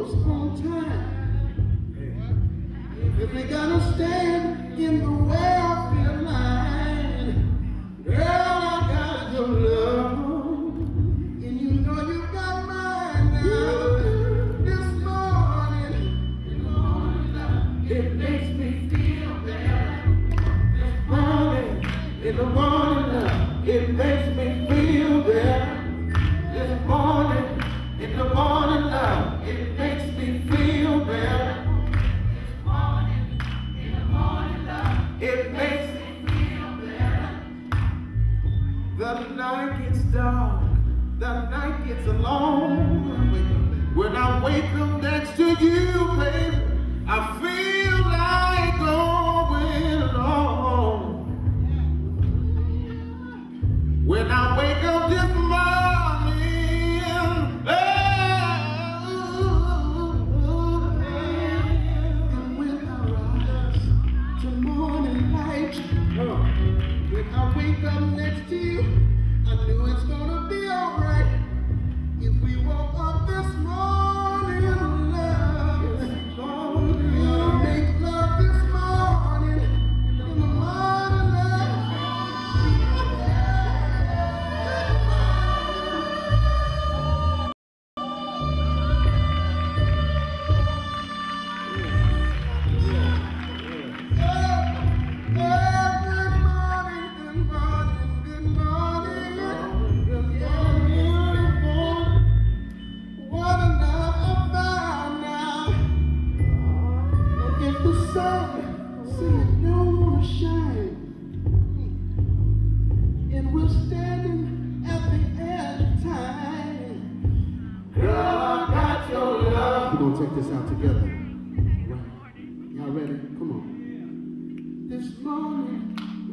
close on time. If we gotta stand in the way I feel like, girl, I got your love, and you know you got mine now. This morning, it makes me feel better. This morning, in the morning, it makes me feel better. This morning, in the morning, it makes me feel better. It makes me feel better. The night gets dark, the night gets long. When I wake up next to you, baby, I feel like going on. When I wake up this morning, and when I rise to morning light, when I wake up next to you, I knew it's gonna be alright. If we woke up this morning, love, we'll make love this morning, in the morning, take this out together. Right. Y'all ready? Come on. This morning,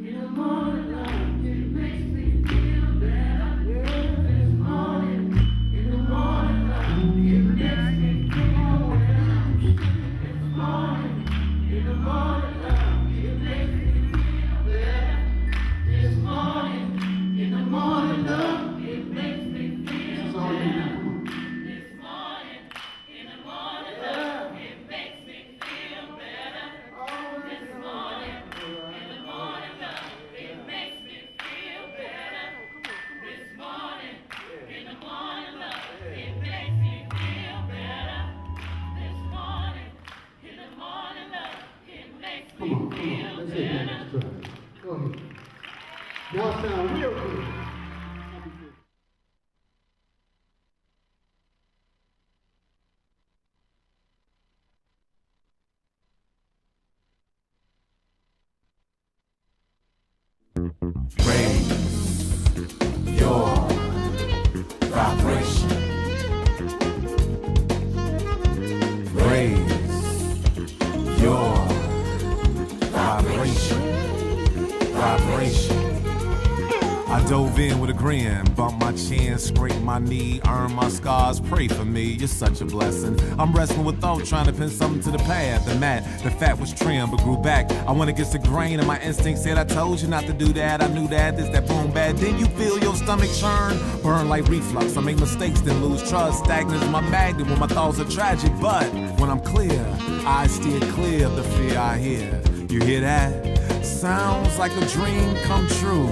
in the morning light, it makes me feel better. Yeah. This morning, in the morning light, it makes me feel better. This morning, in the morning light, it makes me feel better. This morning, in the morning light, it makes me feel better. Come on, let's hit that next track. Go ahead. Y'all sound real good. Raise your vibration. Raise your vibration. I dove in with a grin, bumped my chin, scraped my knee, earned my scars, pray for me, you're such a blessing. I'm wrestling with thought, trying to pin something to the pad. The fat was trimmed but grew back. I went against the grain and my instinct said I told you not to do that. I knew that, this that boom bad. Then you feel your stomach churn, burn like reflux. I make mistakes, then lose trust. Stagnant is my magnet when my thoughts are tragic. But when I'm clear, I steer clear of the fear I hear. You hear that? Sounds like a dream come true.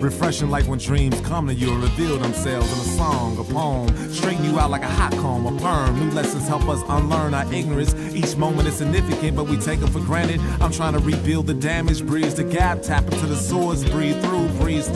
Refreshing like when dreams come to you and reveal themselves in a song, a poem. Straighten you out like a hot comb, a perm. New lessons help us unlearn our ignorance. Each moment is significant, but we take it for granted. I'm trying to rebuild the damage, bridge the gap, tap into the source, breathe through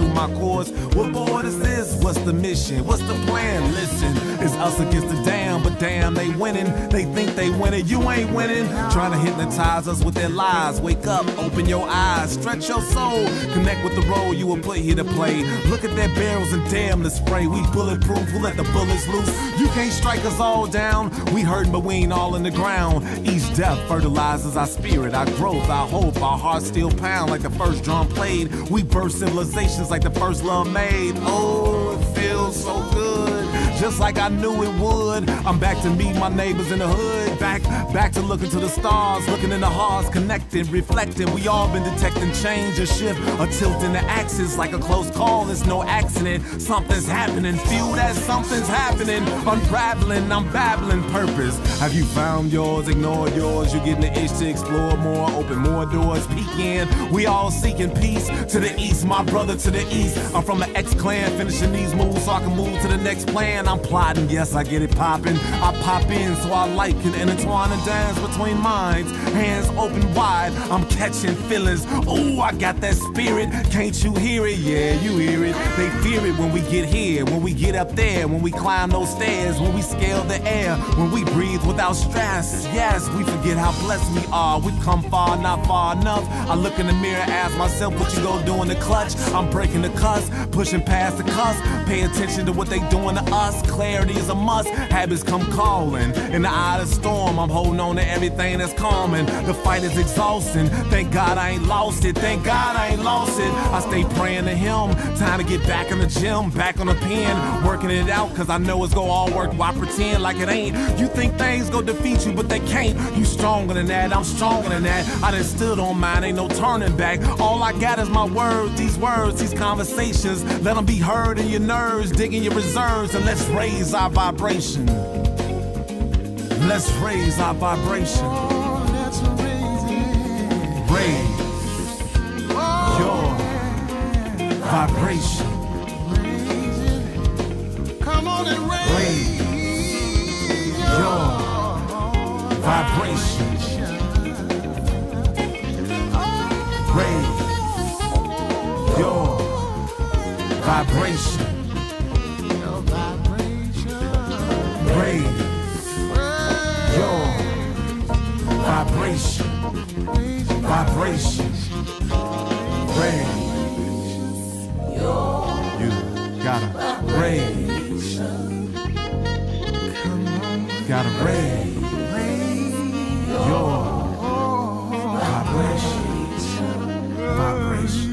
my course. What board is this? What's the mission? What's the plan? Listen, it's us against the damn, but damn, they winning. They think they winning, you ain't winning. Trying to hypnotize us with their lies. Wake up, open your eyes, stretch your soul. Connect with the role you were put here to play. Look at their barrels and damn the spray. We bulletproof, we'll let the bullets loose. You can't strike us all down. We hurting, but we ain't all in the ground. Each death fertilizes our spirit, our growth, our hope. Our hearts still pound like the first drum played. We birth civilizations like the first love made. Oh, it feels so good just like I knew it would. I'm back to meet my neighbors in the hood. Back to looking to the stars, looking in the hearts, connecting, reflecting. We all been detecting change, a shift, a tilt in the axis. Like a close call, it's no accident. Something's happening, feel that something's happening. Unraveling, I'm babbling purpose. Have you found yours? Ignore yours. You're getting the itch to explore more, open more doors, peek in. We all seeking peace to the east, my brother to the east. I'm from the X-Clan, finishing these moves so I can move to the next plan. I'm plotting, yes, I get it popping. I pop in so I like and intertwine and dance between minds. Hands open wide, I'm catching feelings. Ooh, I got that spirit. Can't you hear it? Yeah, you hear it. They fear it when we get here, when we get up there, when we climb those stairs, when we scale the air, when we breathe without stress. Yes, we forget how blessed we are. We've come far, not far enough. I look in the mirror, ask myself, what you go do in the clutch? I'm breaking the cuss, pushing past the cuss. Pay attention to what they doing to us. Clarity is a must. Habits come calling. In the eye of the storm, I'm holding on to everything that's calming. The fight is exhausting. Thank God I ain't lost it. Thank God I ain't lost it. I stay praying to him. Time to get back in the gym, back on the pen, working it out, cause I know it's gonna all work. Why pretend like it ain't? You think things go defeat you, but they can't. You stronger than that, I'm stronger than that. I done stood on mine, ain't no turning back. All I got is my words, these conversations. Let them be heard in your nerves, digging your reserves, and let's raise our vibration. Let's raise our vibration. Let's raise it. Raise your vibration. Raise it. Come on and raise your vibration. Raise your vibration. Raise your vibration. Vibration. Raise. You gotta raise. Gotta raise your vibration. Vibration.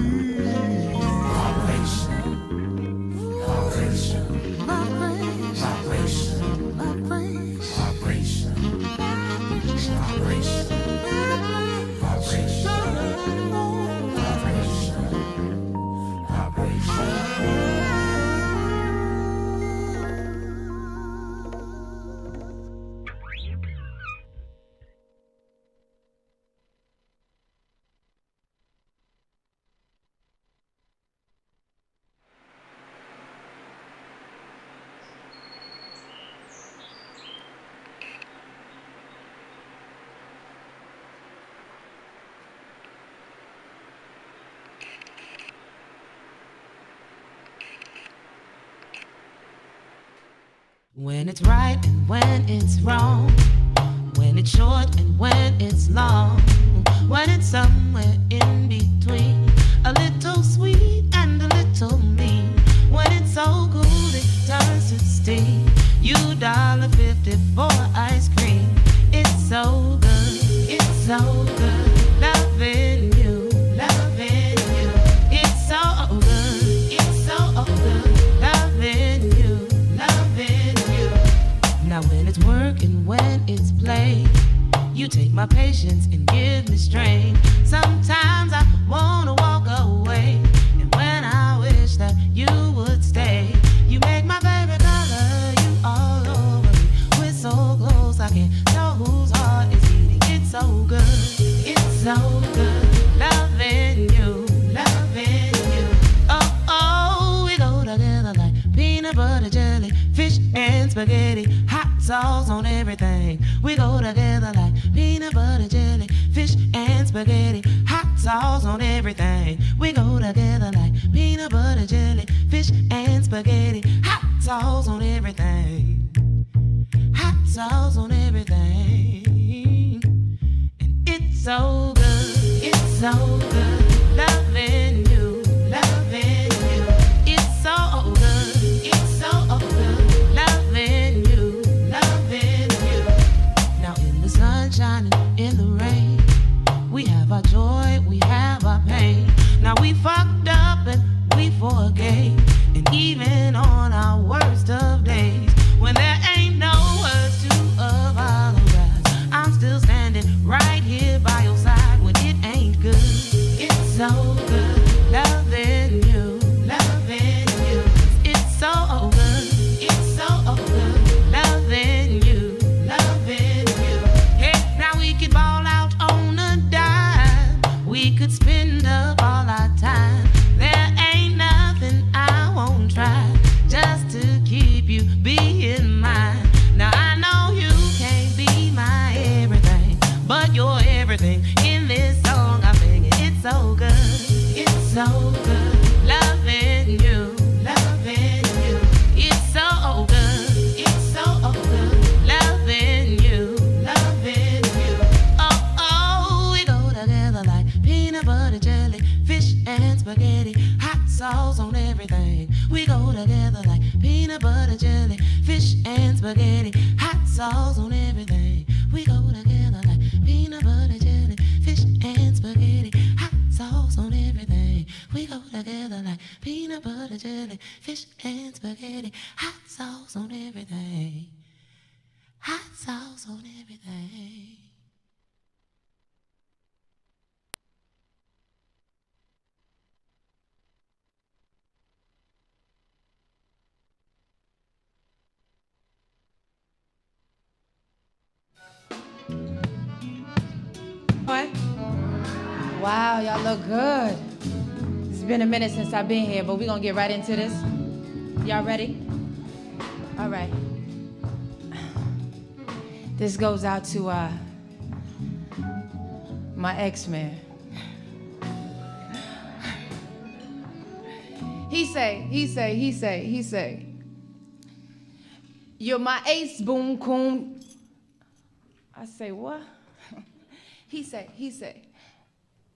When it's right and when it's wrong, when it's short and when it's long, when it's somewhere in between, a little sweet and a little mean. When it's so cool it turns to steam, you $1.50 for ice cream. It's so good, it's so good, loving you, loving you. It's so good, it's so good, loving you, loving you. Now when it's work and when it's play, you take my patience and give me strength. Sometimes I wanna walk away, and when I wish that you would stay, you make my favorite color, you all over me. We're so close, I can't tell whose heart is beating. It's so good, it's so good, loving you, loving you. Oh, oh, we go together like peanut butter jelly, fish and spaghetti, hot sauce on everything. We go together like peanut butter jelly, fish and spaghetti, hot sauce on everything. We go together like peanut butter jelly, fish and spaghetti, hot sauce on everything, hot sauce on everything. And it's so good, it's so good, loving you, loving you. It's so good, it's so good, loving you, loving you. Now in the sunshine and in the rain, we have our joy, we have our pain. Now we fucked up and we forgave, and even on our worst of days, spaghetti, hot sauce on everything. We go together like peanut butter jelly, fish and spaghetti, hot sauce on everything. We go together like peanut butter jelly, fish and spaghetti, hot sauce on everything. Hot sauce on everything. Wow, y'all look good. It's been a minute since I've been here, but we're gonna get right into this. Y'all ready? All right. This goes out to my ex-man. He say, you're my ace boom coon. I say, what? He say,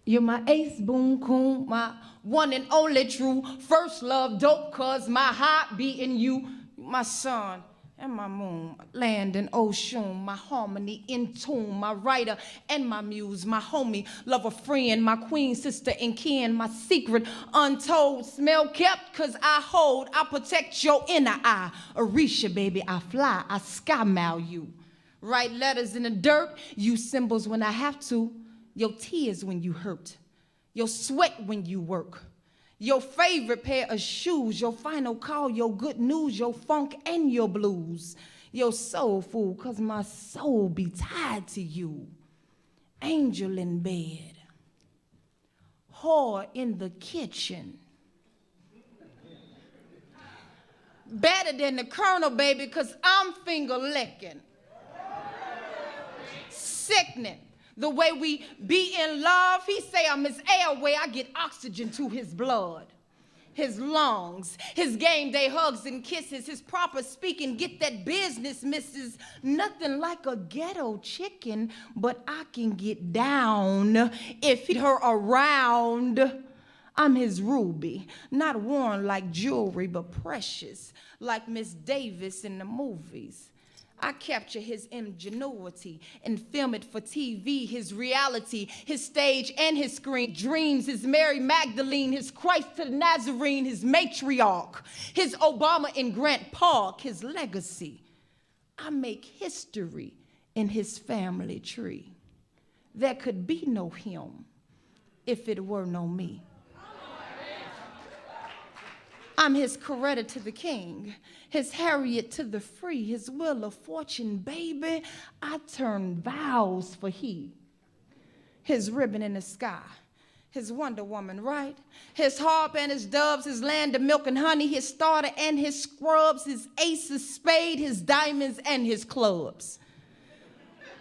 you're my ace boom coon, my one and only true first love dope, cause my heart beating you, my sun and my moon, land and ocean, my harmony in tune, my writer and my muse, my homie, lover, friend, my queen, sister, and kin, my secret, untold, smell kept, cause I hold, I protect your inner eye. Orisha, baby, I fly, I sky mail you. Write letters in the dirt, use symbols when I have to, your tears when you hurt, your sweat when you work, your favorite pair of shoes, your final call, your good news, your funk and your blues, your soul food, cause my soul be tied to you. Angel in bed, whore in the kitchen. Better than the Colonel, baby, cause I'm finger licking. Sickening. The way we be in love, he say I'm his airway, I get oxygen to his blood, his lungs, his game day hugs and kisses, his proper speaking, get that business, missus. Nothing like a ghetto chicken, but I can get down if her around. I'm his ruby, not worn like jewelry, but precious, like Miss Davis in the movies. I capture his ingenuity and film it for TV, his reality, his stage and his screen dreams, his Mary Magdalene, his Christ to the Nazarene, his matriarch, his Obama in Grant Park, his legacy. I make history in his family tree. There could be no him if it were no me. I'm his Coretta to the king, his Harriet to the free, his Wheel of Fortune, baby. I turn vows for he. His ribbon in the sky, his Wonder Woman, right? His harp and his doves, his land of milk and honey, his starter and his scrubs, his ace of spade, his diamonds and his clubs.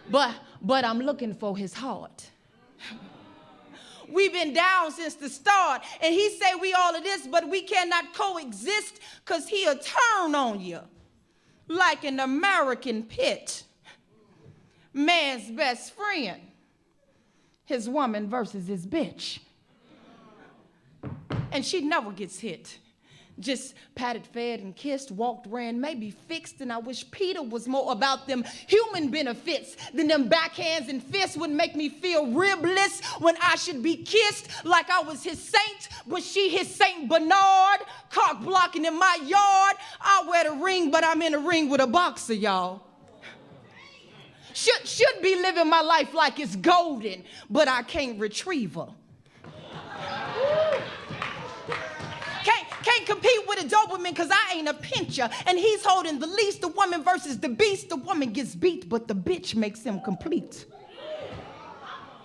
But I'm looking for his heart. We've been down since the start, and he say we all of this, but we cannot coexist, cause he'll turn on you like an American pit. Man's best friend, his woman versus his bitch. And she never gets hit. Just patted, fed, and kissed, walked, ran, maybe fixed, and I wish Peter was more about them human benefits than them backhands and fists would make me feel ribless when I should be kissed like I was his saint, but she his Saint Bernard, cock blocking in my yard. I wear the ring, but I'm in a ring with a boxer, y'all. Should be living my life like it's golden, but I can't retrieve her. Can't compete with a Doberman because I ain't a pincher. And he's holding the least. The woman versus the beast. The woman gets beat, but the bitch makes him complete.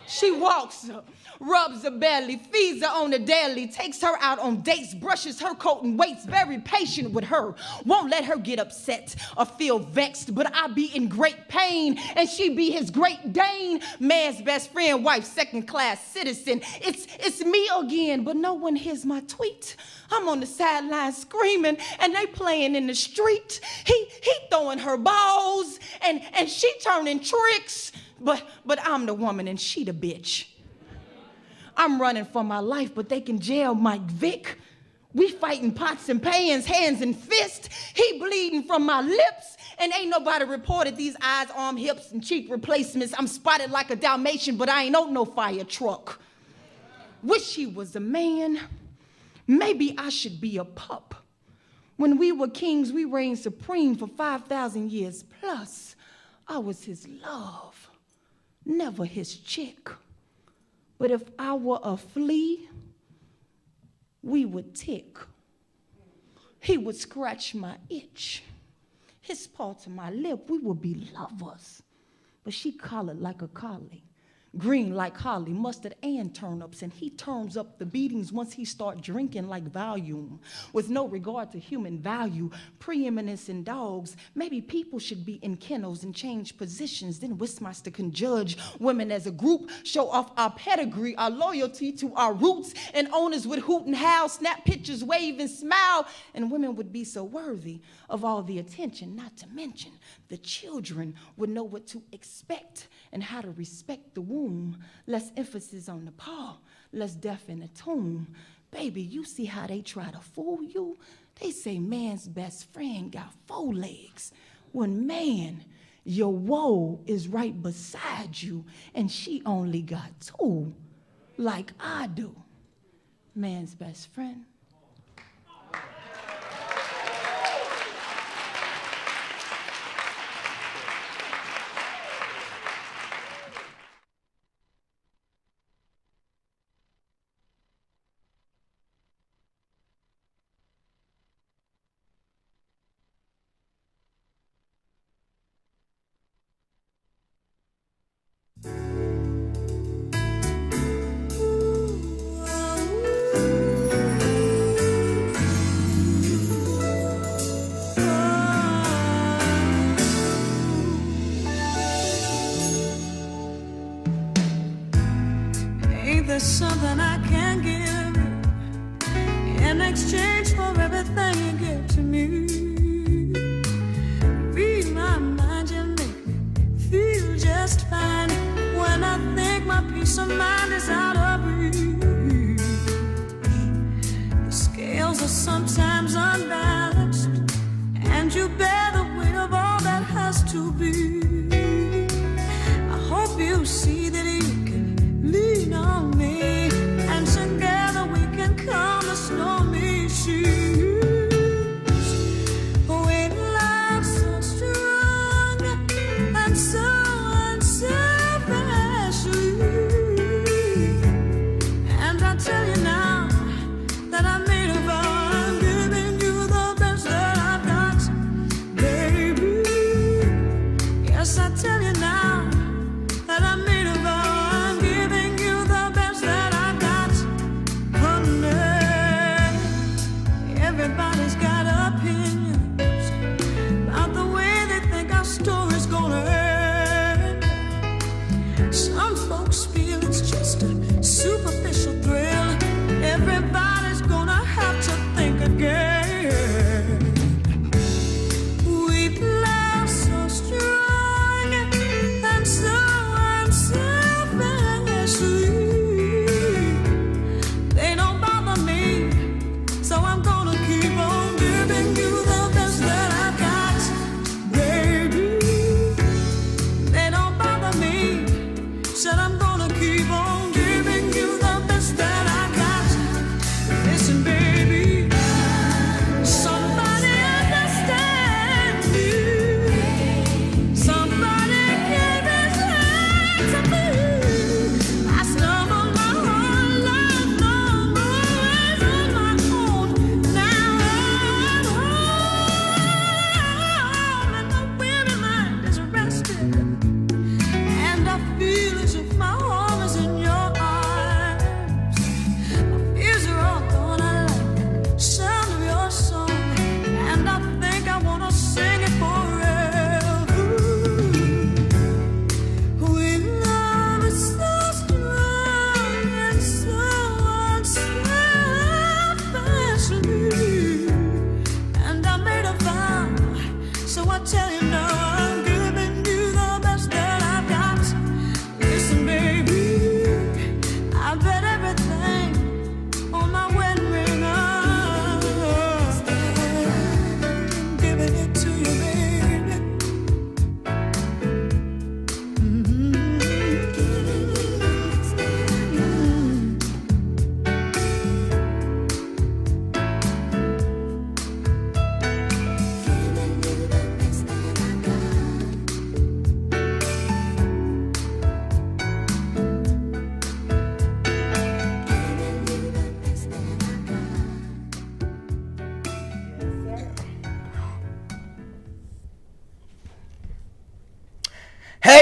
She walks her, rubs her belly, feeds her on the daily, takes her out on dates, brushes her coat and waits, very patient with her. Won't let her get upset or feel vexed, but I be in great pain and she be his great Dane. Man's best friend, wife, second-class citizen. It's me again, but no one hears my tweet. I'm on the sideline screaming and they playing in the street. He throwing her balls and she turning tricks. But I'm the woman and she the bitch. I'm running for my life, but they can jail Mike Vick. We fighting pots and pans, hands and fists. He bleeding from my lips And ain't nobody reported these eyes, arm, hips, and cheek replacements. I'm spotted like a Dalmatian, but I ain't on no fire truck. Wish he was a man. Maybe I should be a pup. When we were kings, we reigned supreme for 5,000 years plus. I was his love, never his chick. But if I were a flea, we would tick. He would scratch my itch. His paw to my lip, we would be lovers. But she colored like a collie, green like holly, mustard and turnips, and he turns up the beatings once he start drinking like Valium, with no regard to human value, preeminence in dogs. Maybe people should be in kennels and change positions. Then Westminster can judge women as a group, show off our pedigree, our loyalty to our roots, and owners would hoot and howl, snap pictures, wave and smile, and women would be so worthy of all the attention. Not to mention the children would know what to expect and how to respect the womb. Less emphasis on the paw, less death in the tomb. Baby, you see how they try to fool you? They say man's best friend got 4 legs. When man, your woe is right beside you, and she only got 2, like I do. Man's best friend. There's something I can give you in exchange for everything you give to me. Read my mind, you make me feel just fine. When I think my peace of mind is out of reach, the scales are sometimes unbalanced, and you bear the weight of all that has to be. I hope you see that you can lean on me, and together we can calm the stormy seas. When love's so strong and so unselfishly, and I tell you now that I made a vow, I'm giving you the best that I've got, baby.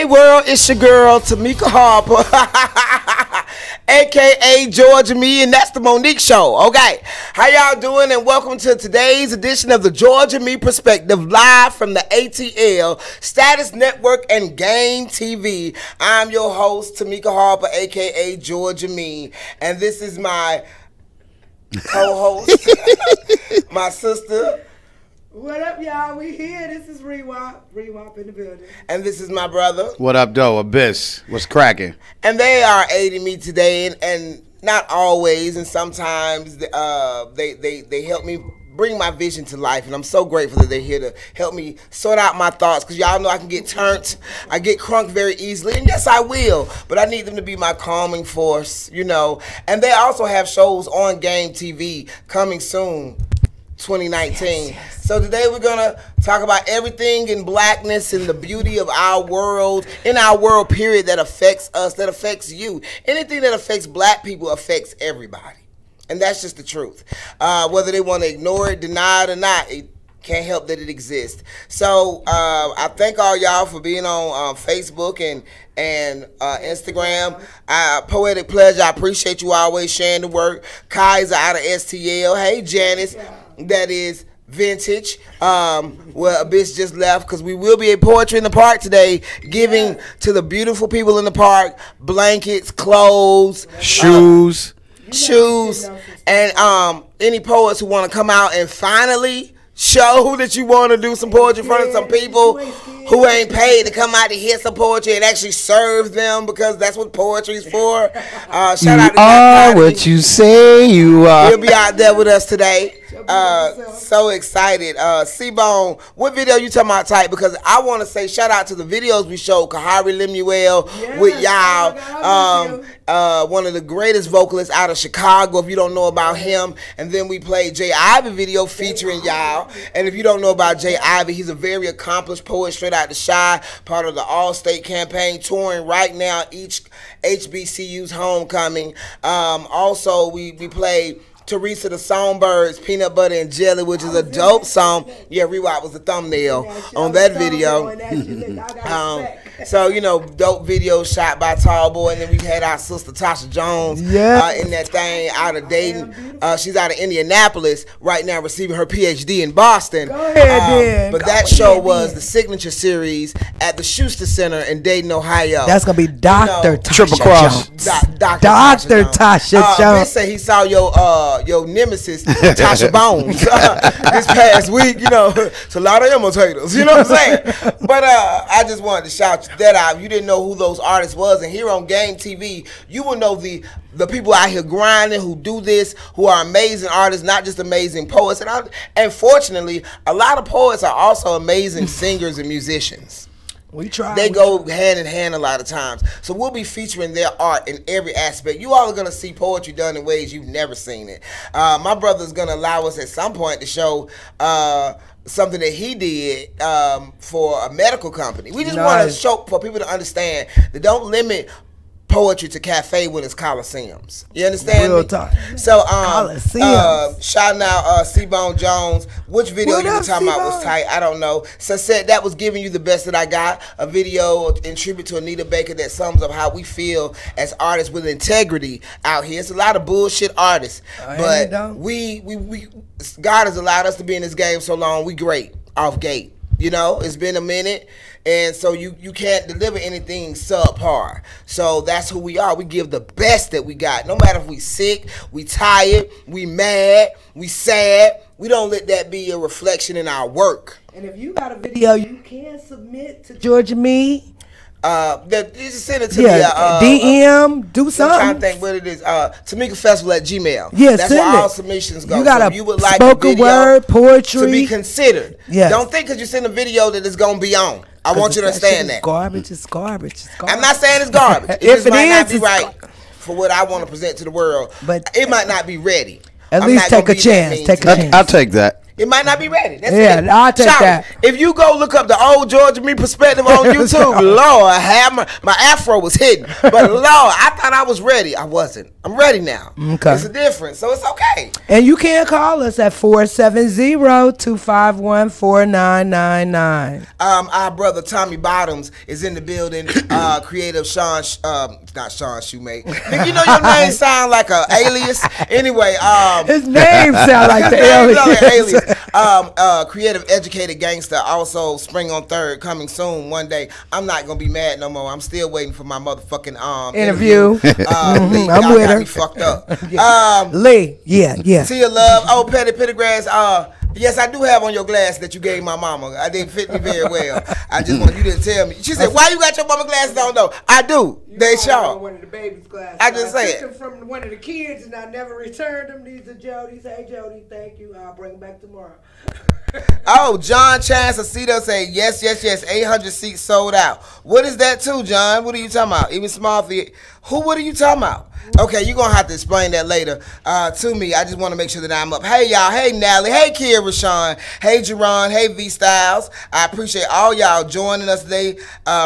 Hey world, it's your girl Tamika Harper, aka Georgia Me, and that's the Monique Show. Okay, how y'all doing? And welcome to today's edition of the Georgia Me Perspective, live from the ATL, Status Network, and Game TV. I'm your host Tamika Harper, aka Georgia Me, and this is my co-host, my sister. What up, y'all? We here. This is Rewop. Rewop in the building. And this is my brother. What up, though? Abyss. What's cracking? And they are aiding me today, and not always, and sometimes they help me bring my vision to life, and I'm so grateful that they're here to help me sort out my thoughts, because y'all know I can get turned, I get crunk very easily, and yes, I will, but I need them to be my calming force, you know. And they also have shows on Game TV coming soon. 2019. Yes. So today we're gonna talk about everything in blackness and the beauty of our world, in our world period, that affects us, that affects you. Anything that affects black people affects everybody, and that's just the truth. Whether they want to ignore it, deny it, or not, it can't help that it exists. So I thank all y'all for being on Facebook and Instagram. Poetic Pleasure, I appreciate you always sharing the work. Kaiser out of STL. Hey Janice. That is Vintage. Well, Abyss just left, because we will be at Poetry in the Park today, giving to the beautiful people in the park blankets, clothes, shoes, and any poets who want to come out and finally show that you want to do some poetry in front of some people who ain't paid to come out to hear some poetry and actually serve them, because that's what poetry's for. Shout out to Jack what you say you are. He'll be out there with us today. So excited. C-Bone, what video you talking about, type? Because I want to say shout out to the videos we showed. Kahari Lemuel with y'all. One of the greatest vocalists out of Chicago, if you don't know about him. And then we played Jay Ivy video featuring y'all. And if you don't know about Jay Ivy, he's a very accomplished poet straight out the Chi, part of the All-State campaign, touring right now each HBCU's homecoming. Also, we played Teresa the Songbirds, Peanut Butter and Jelly, which is a dope song. Yeah, Rewop was the thumbnail on that video. So, you know, dope video shot by Tallboy. And then we had our sister Tasha Jones in that thing out of Dayton. She's out of Indianapolis right now, receiving her PhD in Boston. But that show was the signature series at the Schuster Center in Dayton, Ohio. That's going to be Dr. Tasha Triple Cross. Dr. Tasha Jones. They say he saw your nemesis, Tasha Bones, this past week. You know, it's a lot of imitators. You know what I'm saying? But I just wanted to shout that out. If you didn't know who those artists was, and here on Game TV, you will know the people out here grinding who do this, who are amazing artists, not just amazing poets. And fortunately, a lot of poets are also amazing singers and musicians. We try. They go hand in hand a lot of times. So we'll be featuring their art in every aspect. You all are going to see poetry done in ways you've never seen it. My brother's going to allow us at some point to show something that he did for a medical company. We just want to show for people to understand that don't limit poetry to cafe when it's coliseums. You understand? Real talk. So shouting out C-Bone Jones. Which video you were talking about was tight? I don't know. So said that was giving you the best that I got. A video in tribute to Anita Baker that sums up how we feel as artists with integrity out here. It's a lot of bullshit artists, but we God has allowed us to be in this game so long. We great off gate. You know, it's been a minute. And so you can't deliver anything subpar. So that's who we are. We give the best that we got. No matter if we sick, we tired, we mad, we sad. We don't let that be a reflection in our work. And if you got a video you can submit to Georgia Me, just send it to DM, do something. I'm trying to think what it is. Tamika Festival at Gmail. Yeah, that's where all submissions go. You got so if you would like spoken word, poetry to be considered. Yes. Don't think because you send a video that it's gonna be on. I want you to understand that. Garbage is garbage. It's garbage. I'm not saying it's garbage. It just might not be right for what I want to present to the world. But it might not be ready. At least take a chance. I'll take that. It might not be ready. That's Yeah, it. I'll take Shout that. it. If you go look up the old Georgia Me perspective on YouTube, Lord, my afro was hidden. But Lord, I thought I was ready. I wasn't. I'm ready now. Okay. It's a difference, so it's okay. And you can call us at 470-251-4999. Our brother Tommy Bottoms is in the building. Creative Sean, not Sean Shoemate. Nigga, you know your name sound like a alias. Anyway, his name sound like the his name sound like alias. Creative, educated gangster. Also, Spring on 3rd coming soon. One day, I'm not gonna be mad no more. I'm still waiting for my motherfucking interview. Lee, I'm with got her. me fucked up. Lee, yeah. Tia Love. Oh, Petty Grass. Yes, I do have on your glass that you gave my mama. I didn't fit me very well. I just want you to tell me. She said, "Why you got your mama glasses on though?" I do. They sharp. One of the baby's glasses. I just say took it. them from one of the kids, and I never returned them. These are Jody's. Hey, Jody, thank you. I'll bring them back tomorrow. Oh, John Chance Aceto say yes. 800 seats sold out. What is that too, John? What are you talking about? Even small theater. What are you talking about? Okay, you're gonna have to explain that later to me. I just want to make sure that I'm up. Hey y'all, hey Natalie, hey Kira Sean, hey Jerron, hey V Styles. I appreciate all y'all joining us today.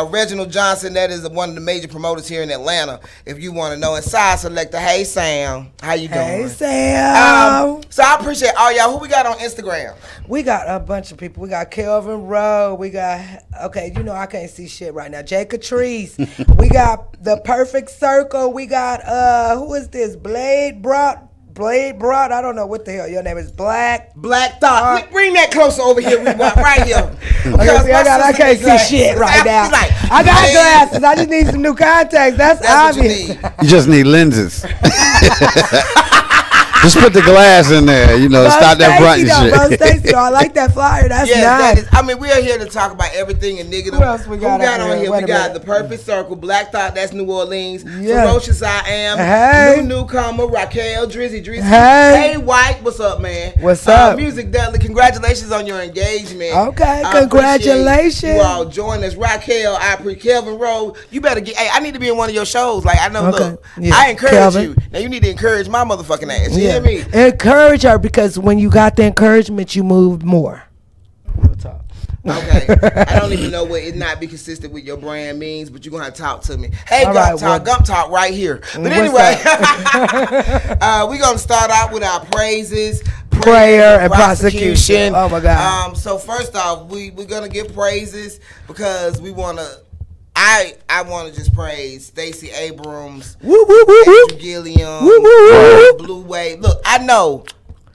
Reginald Johnson, that is one of the major promoters here in Atlanta, if you want to know. And Side Selector, hey Sam, how you doing? Hey Sam. So I appreciate all y'all. Who we got on Instagram? We got a bunch of people. We got Kelvin Rowe. We got, okay, you know I can't see shit right now. Jay Catrice. We got The Perfect Circle. We got, who is this? Blade Brought. I don't know what the hell your name is. Black Thought. Bring that closer over here. We want right here. I can't see shit right now. I got glasses. I just need some new contacts. That's obvious. You just need lenses. Just put the glass in there, stop that front and shit. Stacey, I like that flyer. That's nice. We are here to talk about everything and nigga. Who else we got on here? Wait We got The Perfect Circle, Black Thought, that's New Orleans. Yeah. Ferocious I Am. Hey. Newcomer, Raquel, Drizzy. Hey. White, what's up, man? What's up? Music Dudley, congratulations on your engagement. Okay, I congratulations. You all join us. Raquel, I appreciate Kelvin Rowe. You better get, I need to be in one of your shows. Like, I know, look, I encourage you. Now you need to encourage my motherfucking ass. You hear me? Encourage her, because when you got the encouragement, you move more. Real talk. Okay, I don't even know what it not be consistent with your brand means, but you're gonna have to talk to me. Hey, Gump Talk right here. But anyway, we're gonna start out with our praises, prayer, and prosecution. Oh my God. So first off, we're gonna give praises because we wanna. I want to just praise Stacey Abrams, Andrew Gilliam, Blue Wave. Look, I know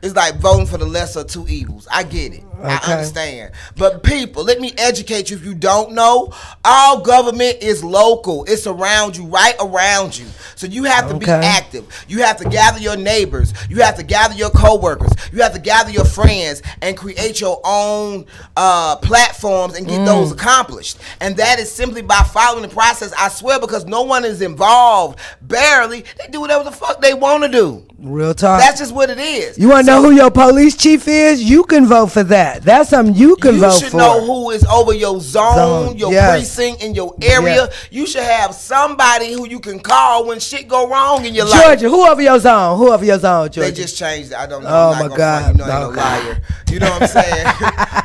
it's like voting for the lesser of two evils. I get it. I understand. But people, let me educate you if you don't know. All government is local. It's around you, right around you. So you have to be active. You have to gather your neighbors. You have to gather your coworkers. You have to gather your friends and create your own platforms and get those accomplished. And that is simply by following the process. I swear, because no one is involved. Barely. They do whatever the fuck they want to do. Real talk. That's just what it is. You want to know who your police chief is? You can vote for that. That's something you can vote for. You should know who is over your zone, your precinct, in your area. You should have somebody who you can call when shit go wrong in your life. Georgia, who over your zone? Who over your zone, Georgia? They just changed it. I don't know. Oh, my God. You know, I ain't no liar. You know what I'm saying?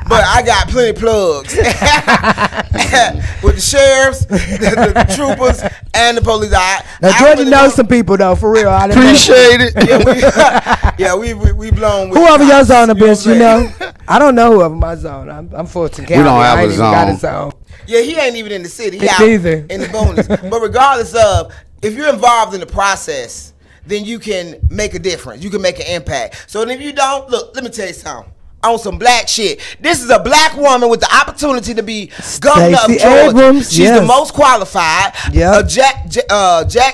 But I got plenty of plugs. With the sheriffs, the troopers, and the police. Now, Georgia knows some people, though, for real. I appreciate it. We blown with. Who over your zone, bitch, you know? I don't know who over my zone. I'm Fulton County. We don't have a zone. Got a zone. Yeah, he ain't even in the city. He out Neither. in the bonus. But regardless of, if you're involved in the process, then you can make a difference. You can make an impact. So if you don't, look, let me tell you something. On some black shit. This is a black woman with the opportunity to be governor of Georgia. Abrams, She's the most qualified. Yeah. Jack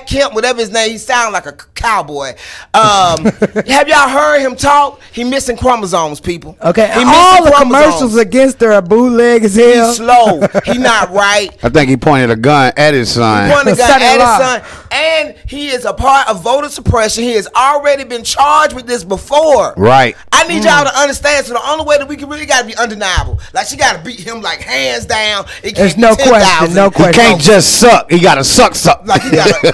Kemp, whatever his name, he sound like a cowboy. Have y'all heard him talk? He missing chromosomes, people. Okay. He all the chromosomes. commercials against her are bootleg as hell. He's slow. He not right. I think he pointed a gun at his son. He pointed a gun at his son. And he is a part of voter suppression. He has already been charged with this before. Right. I need y'all to understand. So the only way that we can really got to be undeniable. Like, she got to beat him like hands down. It There's no question. No question. He can't just suck. He got to suck. Like, he got to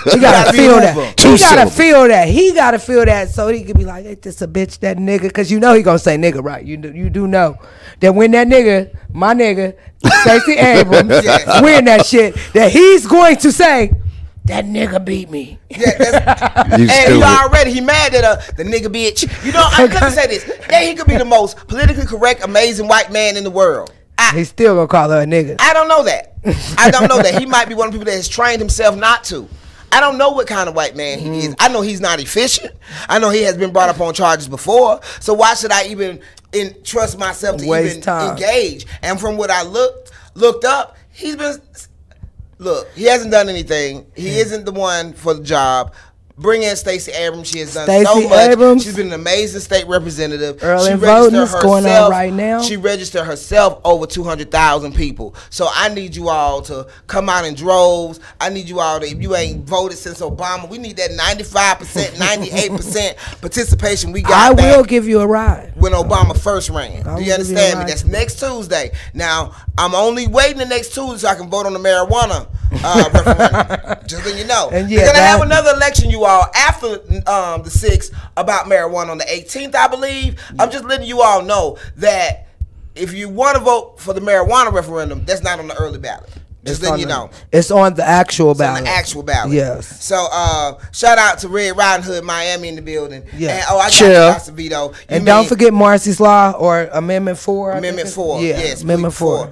feel that. He got to feel feel that. He gotta feel that so he can be like, ain't this a bitch, that nigga? Because you know he gonna say nigga, right? You do know that when that nigga, my nigga, Stacey Abrams, win that shit, that he's going to say, that nigga beat me. Yeah, and he mad that the nigga bitch. You know, I couldn't say this. Yeah, he could be the most politically correct, amazing white man in the world. He's still gonna call her a nigga. I don't know that. I don't know that. He might be one of the people that has trained himself not to. I don't know what kind of white man he is. I know he's not efficient. I know he has been brought up on charges before. So why should I even trust myself to even engage? And from what I looked up, he's been. Look, he hasn't done anything. He isn't the one for the job. Bring in Stacey Abrams. She has done so much. Abrams. She's been an amazing state representative. Early voting is going on right now. She registered herself over 200,000 people. So I need you all to come out in droves. I need you all to, if you ain't voted since Obama, we need that 95%, 98% participation we got I will give you a ride. When Obama first ran. Do you understand me? That's next Tuesday. Now, I'm only waiting the next Tuesday so I can vote on the marijuana referendum. Just so you know. And We're going to have another election, you all, after the 6th about marijuana on the 18th, I believe. I'm just letting you all know that if you want to vote for the marijuana referendum, that's not on the early ballot. Just letting you know. It's on the actual ballot. On the actual ballot. Yes. So shout out to Red Riding Hood Miami in the building. Yeah. And I got Vito. And don't forget Marcy's Law or Amendment 4. Amendment 4. Yeah. Yes. Amendment 4.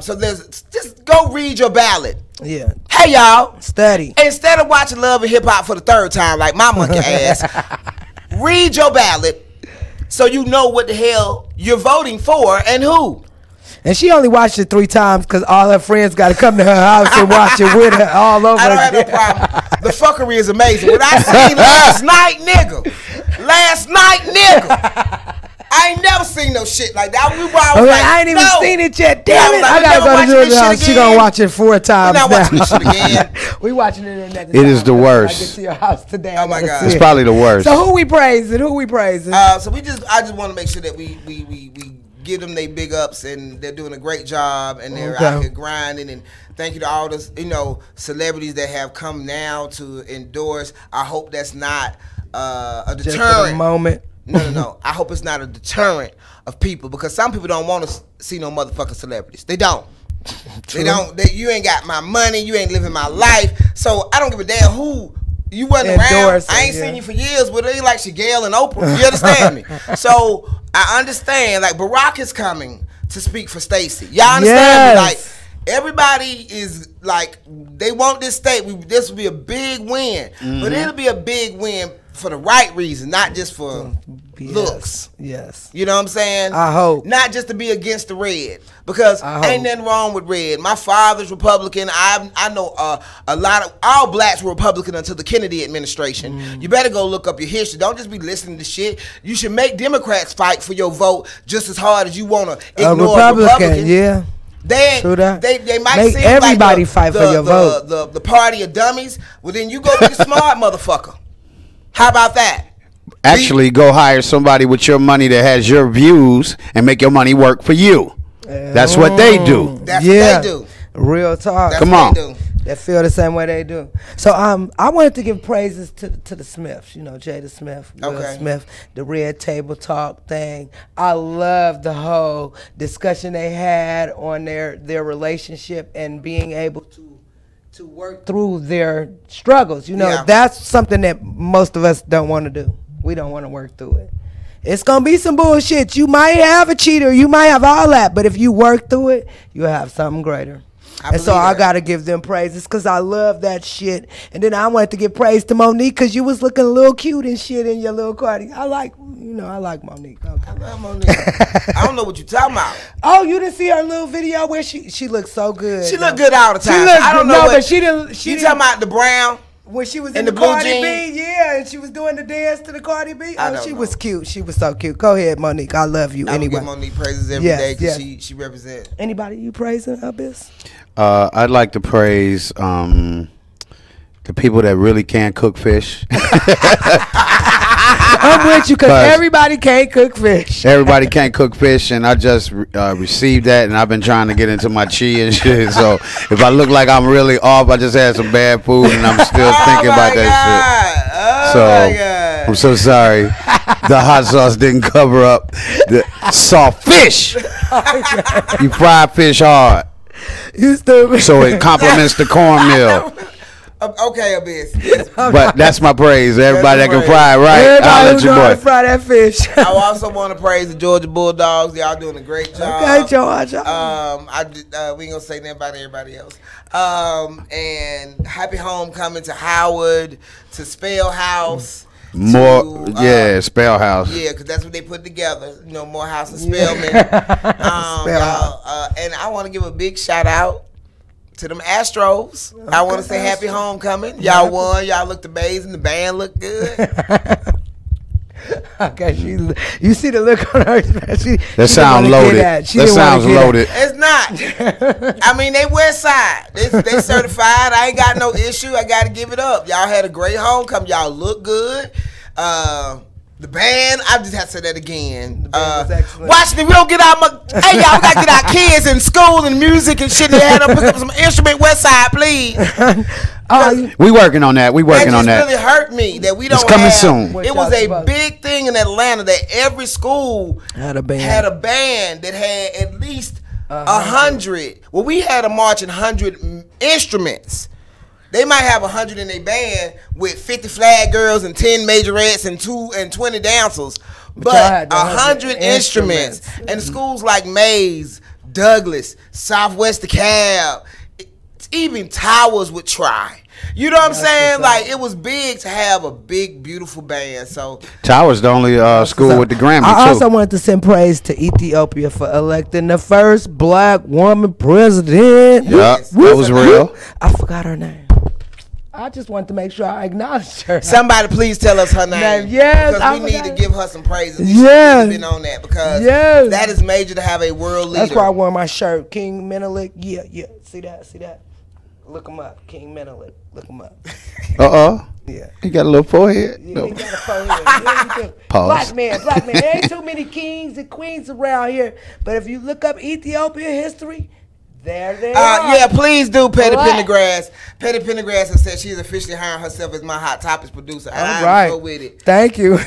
So just go read your ballot. Yeah. Hey y'all. Study. Instead of watching Love and Hip Hop for the 3rd time like my monkey ass, read your ballot so you know what the hell you're voting for and who. And she only watched it 3 times because all her friends got to come to her house and watch it with her all over. I don't have no problem. The fuckery is amazing. What I seen last night, nigga. I ain't never seen no shit like that. I ain't even seen it yet. Damn it. I gotta go to the house. She gonna watch it 4 times. We're not watching this shit again. We watching it in another time. It is the worst. I get to your house today. Oh my God. It's probably the worst. So who we praising? So I just want to make sure that we give them their big ups, and they're doing a great job, and they're out here grinding. And thank you to all the celebrities that have come now to endorse. I hope that's not a deterrent. Just for the moment. No. I hope it's not a deterrent of people, because some people don't want to see no motherfucking celebrities. They don't. True. They don't. You ain't got my money. You ain't living my life. So I don't give a damn who. You wasn't around. I ain't seen you for years, but they like Shigelle and Oprah. You understand me? So I understand. Like, Barack is coming to speak for Stacey. Y'all understand me? Like, everybody is like, they want this state. This will be a big win, but it'll be a big win for the right reason, not just for looks. Yes. You know what I'm saying? I hope. Not just to be against the red, because ain't nothing wrong with red. My father's Republican. I know a lot of, all blacks were Republican until the Kennedy administration. You better go look up your history. Don't just be listening to shit. You should make Democrats fight for your vote just as hard as you want to ignore Republicans. Yeah. They might make seem everybody like fight for your vote. The party of dummies. Well, then you go be the smart motherfucker. How about that? Actually, go hire somebody with your money that has your views and make your money work for you. That's what they do. That's what they do. Real talk. That's Come what on. They do. That feel the same way they do. So I wanted to give praises to the Smiths. You know, Jada Smith, Will Smith, the Red Table Talk thing. I love the whole discussion they had on their relationship and being able to work through their struggles. You know, that's something that most of us don't want to do. We don't want to work through it. It's going to be some bullshit. You might have a cheater. You might have all that. But if you work through it, you'll have something greater. And so I got to give them praises because I love that shit. And then I wanted to give praise to Monique because you was looking a little cute and shit in your little Cardi. I like Monique. Okay. I love Monique. I don't know what you're talking about. Oh, you didn't see her little video where she looked so good. She looked good all the time. I don't know but she didn't. You talking about the brown? When she was in the blue Cardi jeans? B, and she was doing the dance to the Cardi B. Oh, she was cute. She was so cute. Go ahead, Monique. I love you. I give Monique praises every day because she represents. Anybody you praising, Abyss? I'd like to praise the people that really can't cook fish. I'm with you because everybody can't cook fish. Everybody can't cook fish, and I just received that, and I've been trying to get into my chi and shit. So if I look like I'm really off, I just had some bad food, and I'm still thinking about that shit. So my God. I'm so sorry. The hot sauce didn't cover up the soft fish. You fry fish hard. You stupid. So it complements the cornmeal. Okay, Abyss. But that's my praise. Everybody that can praise. fry it right, I'll Everybody let who's your gonna boy. fry that fish. I also want to praise the Georgia Bulldogs. Y'all doing a great job. Okay, Georgia. We ain't gonna say nothing about everybody else. And happy homecoming to Howard, to Spell House. More, to, Spell House. Yeah, because that's what they put together. You know, Morehouse and Spellman. Y'all, and I want to give a big shout out to them Astros. Okay, I want to say happy homecoming. Y'all won. Y'all looked amazing. The band looked good. Okay, you see the look on her. That sounds loaded. That sounds loaded. It's not. I mean, they West Side. They certified. I ain't got no issue. I got to give it up. Y'all had a great homecoming. Y'all look good. The band, I just have to say that again. Watch me, we don't get out hey, y'all, we got to get our kids in school and music and shit. They had to pick up some instrument West Side, please. We working on that. We working on that. It really hurt me that we don't It's coming soon. It was a big thing in Atlanta that every school had a band that had at least 100. Well, we had a marching 100 instruments. They might have 100 in their band with 50 flag girls and 10 majorettes and 20 dancers, but 100 instruments. And schools like Mays, Douglas, Southwest DeKalb, even Towers would try. You know what I'm saying? Like, it was big to have a big, beautiful band. So Towers the only school with the Grammy, I too. also wanted to send praise to Ethiopia for electing the first black woman president. Yeah, that was real. I forgot her name. I just wanted to make sure I acknowledged her. Somebody please tell us her name. Yes, because we need to give her some praise. Yes, been on that because that is major to have a world leader. That's why I wore my shirt, King Menelik. Yeah. See that? Look him up, King Menelik. Look him up. Yeah. He got a little forehead. Yeah, he got a forehead. Pause. Black man. There ain't too many kings and queens around here. But if you look up Ethiopia history, there they are. Yeah, please do, Petty Pendergrass. Petty Pendergrass has said she's officially hiring herself as my Hot Topics producer. And I'm so with it. Thank you.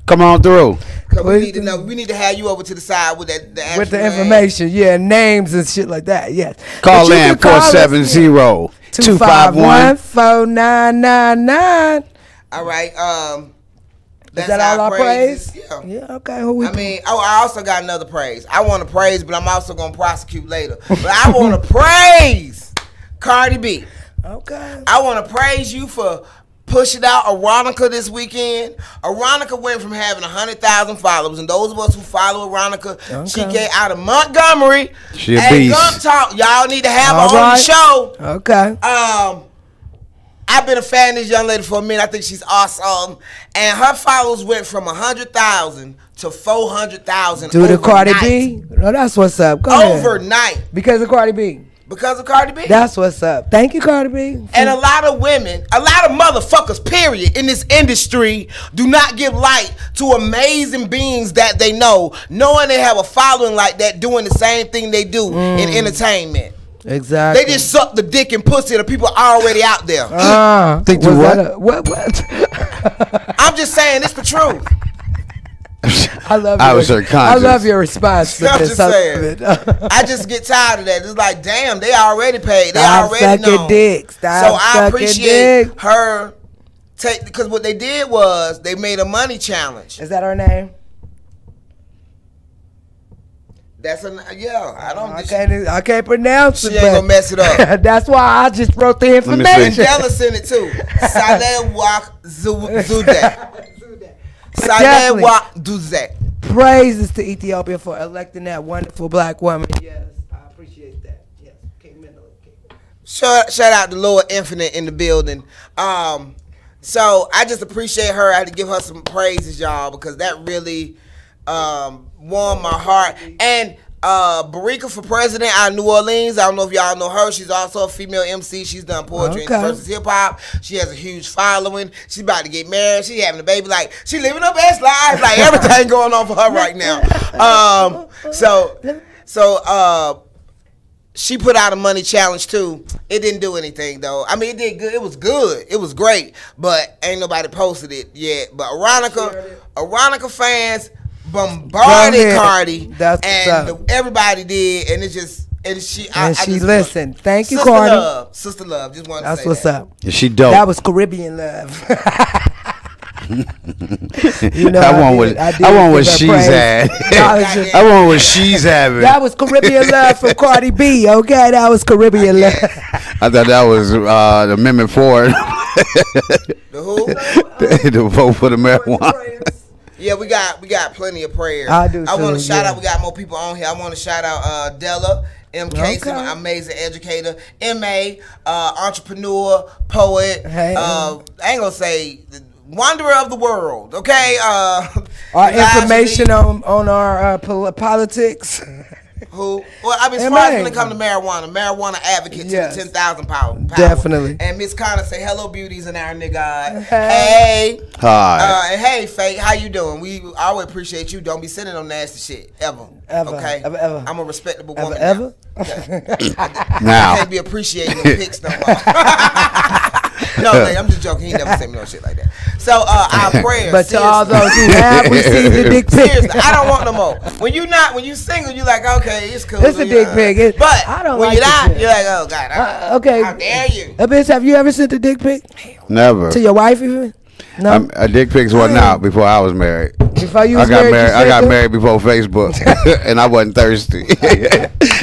Come on through. We need to know. We need to have you over to the side with that with the information. Yeah, names and shit like that. Yes. Call in 470-251-4999. All right. Is that all our praise? Yeah. Okay. I also got another praise. I want to praise, but I'm also going to prosecute later. But I want to praise Cardi B. Okay. I want to praise you for pushing out Aronica this weekend. Aronica went from having 100,000 followers, and those of us who follow Aronica, she came out of Montgomery. She a beast. Gump Talk. Y'all need to have her on the show. Okay. I've been a fan of this young lady for a minute. I think she's awesome. And her followers went from 100,000 to 400,000 Due to Cardi B? No, that's what's up. Go ahead. Overnight. Because of Cardi B. Because of Cardi B. That's what's up. Thank you, Cardi B. And a lot of women, a lot of motherfuckers, period, in this industry do not give light to amazing beings that they know, knowing they have a following like that, doing the same thing they do in entertainment. Exactly. They just suck the dick and pussy of the people already out there. Think you what? What? I'm just saying, it's the truth. I love your response. I'm just saying. I just get tired of that. It's like, damn, they already paid. They already know. So I appreciate her because what they did was they made a money challenge. Is that her name? I can't pronounce it. She ain't gonna mess it up. That's why I just wrote the information. Mandela sent it too. Saleh Wak Zudek. Praises to Ethiopia for electing that wonderful black woman. Yes, I appreciate that. Yes, King Mendeley. Shout out to Lord Infinite in the building. So I just appreciate her. I had to give her some praises, y'all, because that really warmed my heart. And Barika for president out of New Orleans. I don't know if y'all know her. She's also a female MC. She's done poetry versus hip hop. She has a huge following. She's about to get married. She having a baby. Like, she living her best life. Like, everything going on for her right now. So she put out a money challenge too. It didn't do anything though. I mean, it did good. It was good. It was great, but ain't nobody posted it yet. But Aronica fans bombarded Cardi, and everybody did, and it's just. And she listened. Thank you, Sister Cardi. Love. Sister Love. Just want to say that's what's up. Is she dope? That was Caribbean Love. You know, I want what she's had. I want what she's having. That was Caribbean Love from Cardi B. Okay, that was Caribbean Love. I thought that was the Amendment 4. The who? The vote for the marijuana. Yeah, we got plenty of prayers. I do. I want to shout out. We got more people on here. I want to shout out Della. M. Casey, my amazing educator, M.A., entrepreneur, poet. Hey, I ain't gonna say wanderer of the world. Okay. Our information on our politics. Who? Well, I mean, as far as when it comes to marijuana advocate to the 10,000 power. Definitely. And Miss Connor say, hello, beauties in our nigga. Hey. Hi. And hey, Faye, how you doing? We always appreciate you. Don't be sending no nasty shit. Ever. Okay? Ever. I'm a respectable woman. Ever? Now. I can't be appreciating the pics no more. No, like, I'm just joking. He never sent me no shit like that. So, our prayers. But to all those who have received the dick pic. Seriously, I don't want no more. When you single, you like, okay, it's cool. It's a dick pic. But I don't when like you're not, you're like, oh, God. Okay. How dare you? Bitch, have you ever sent a dick pic? Never. To your wife even? No. A dick pics wasn't out before I was married. Before you was married? I got married before Facebook, and I wasn't thirsty.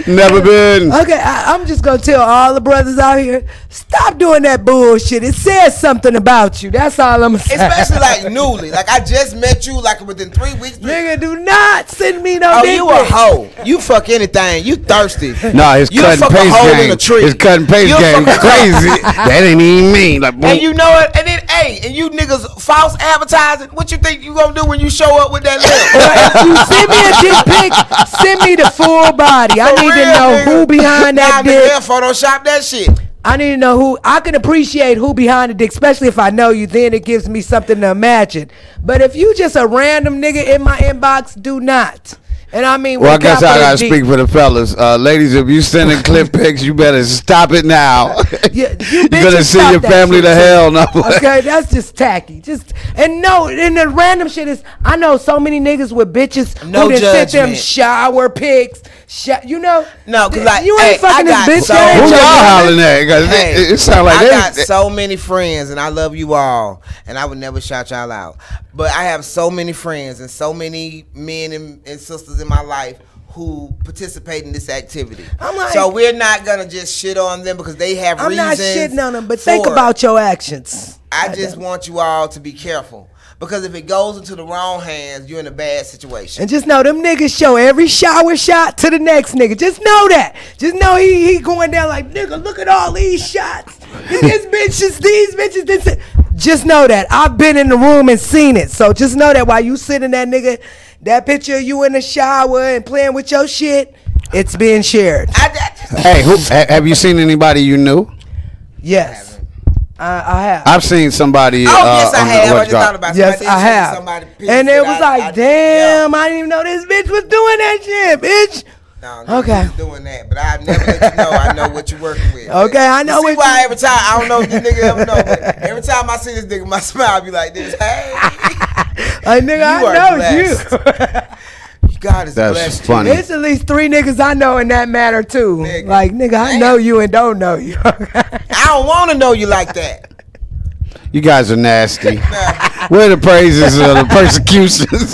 Never been. Okay, I'm just gonna tell all the brothers out here, stop doing that bullshit. It says something about you. That's all I'm saying. Especially like newly. Like I just met you like within 3 weeks. Nigga, do not send me no dick pic. You a hoe. You fuck anything. You thirsty. No, his cut and paste game. His cut and paste game crazy. That ain't even me. Like, and you know it. And then, and you niggas false advertising. What you think you gonna do when you show up with that lip? If you send me a dick pic, send me the full body. I need to know who behind that dick. Photoshop that shit. I need to know who. I can appreciate who behind the dick, especially if I know you. Then it gives me something to imagine. But if you just a random nigga in my inbox, do not. And I mean, well, I guess I gotta speak for the fellas, ladies. If you sending clip pics, you better stop it now. You're gonna send your family to hell. No, okay, that's just tacky. And the random shit is. I know so many niggas with bitches who done sent them shower pics. You know, no, cause like you ain't fucking this bitch. Who y'all hollering at? It sound like I got so many friends, and I love you all, and I would never shout y'all out. But I have so many friends and so many men and sisters in my life who participate in this activity. So we're not gonna just shit on them because they have reasons. I'm not shitting on them, but think about your actions. I just want you all to be careful. Because if it goes into the wrong hands, you're in a bad situation. And just know them niggas show every shower shot to the next nigga. Just know that. Just know he going down like, nigga, look at all these shots. These bitches, this. Just know that. I've been in the room and seen it. So just know that while you sitting that nigga, that picture of you in the shower and playing with your shit, it's being shared. Hey, have you seen anybody you knew? Yes. I have. I've seen somebody. Oh, yes, I have. I just thought about yes, I have. And it was like, damn, I didn't even know this bitch was doing that shit, bitch. No, okay. Doing that, but I've never let you know. I know what you're working with. Okay, I know what. Why every time I don't know if this nigga ever know, but every time I see this nigga, my smile be like this. Hey, like nigga, I know you. God is blessed. That's funny. There's at least 3 niggas I know in that matter too. Nigga. Like nigga, I know you and don't know you. I don't want to know you like that. You guys are nasty. Where the praises or the persecutions?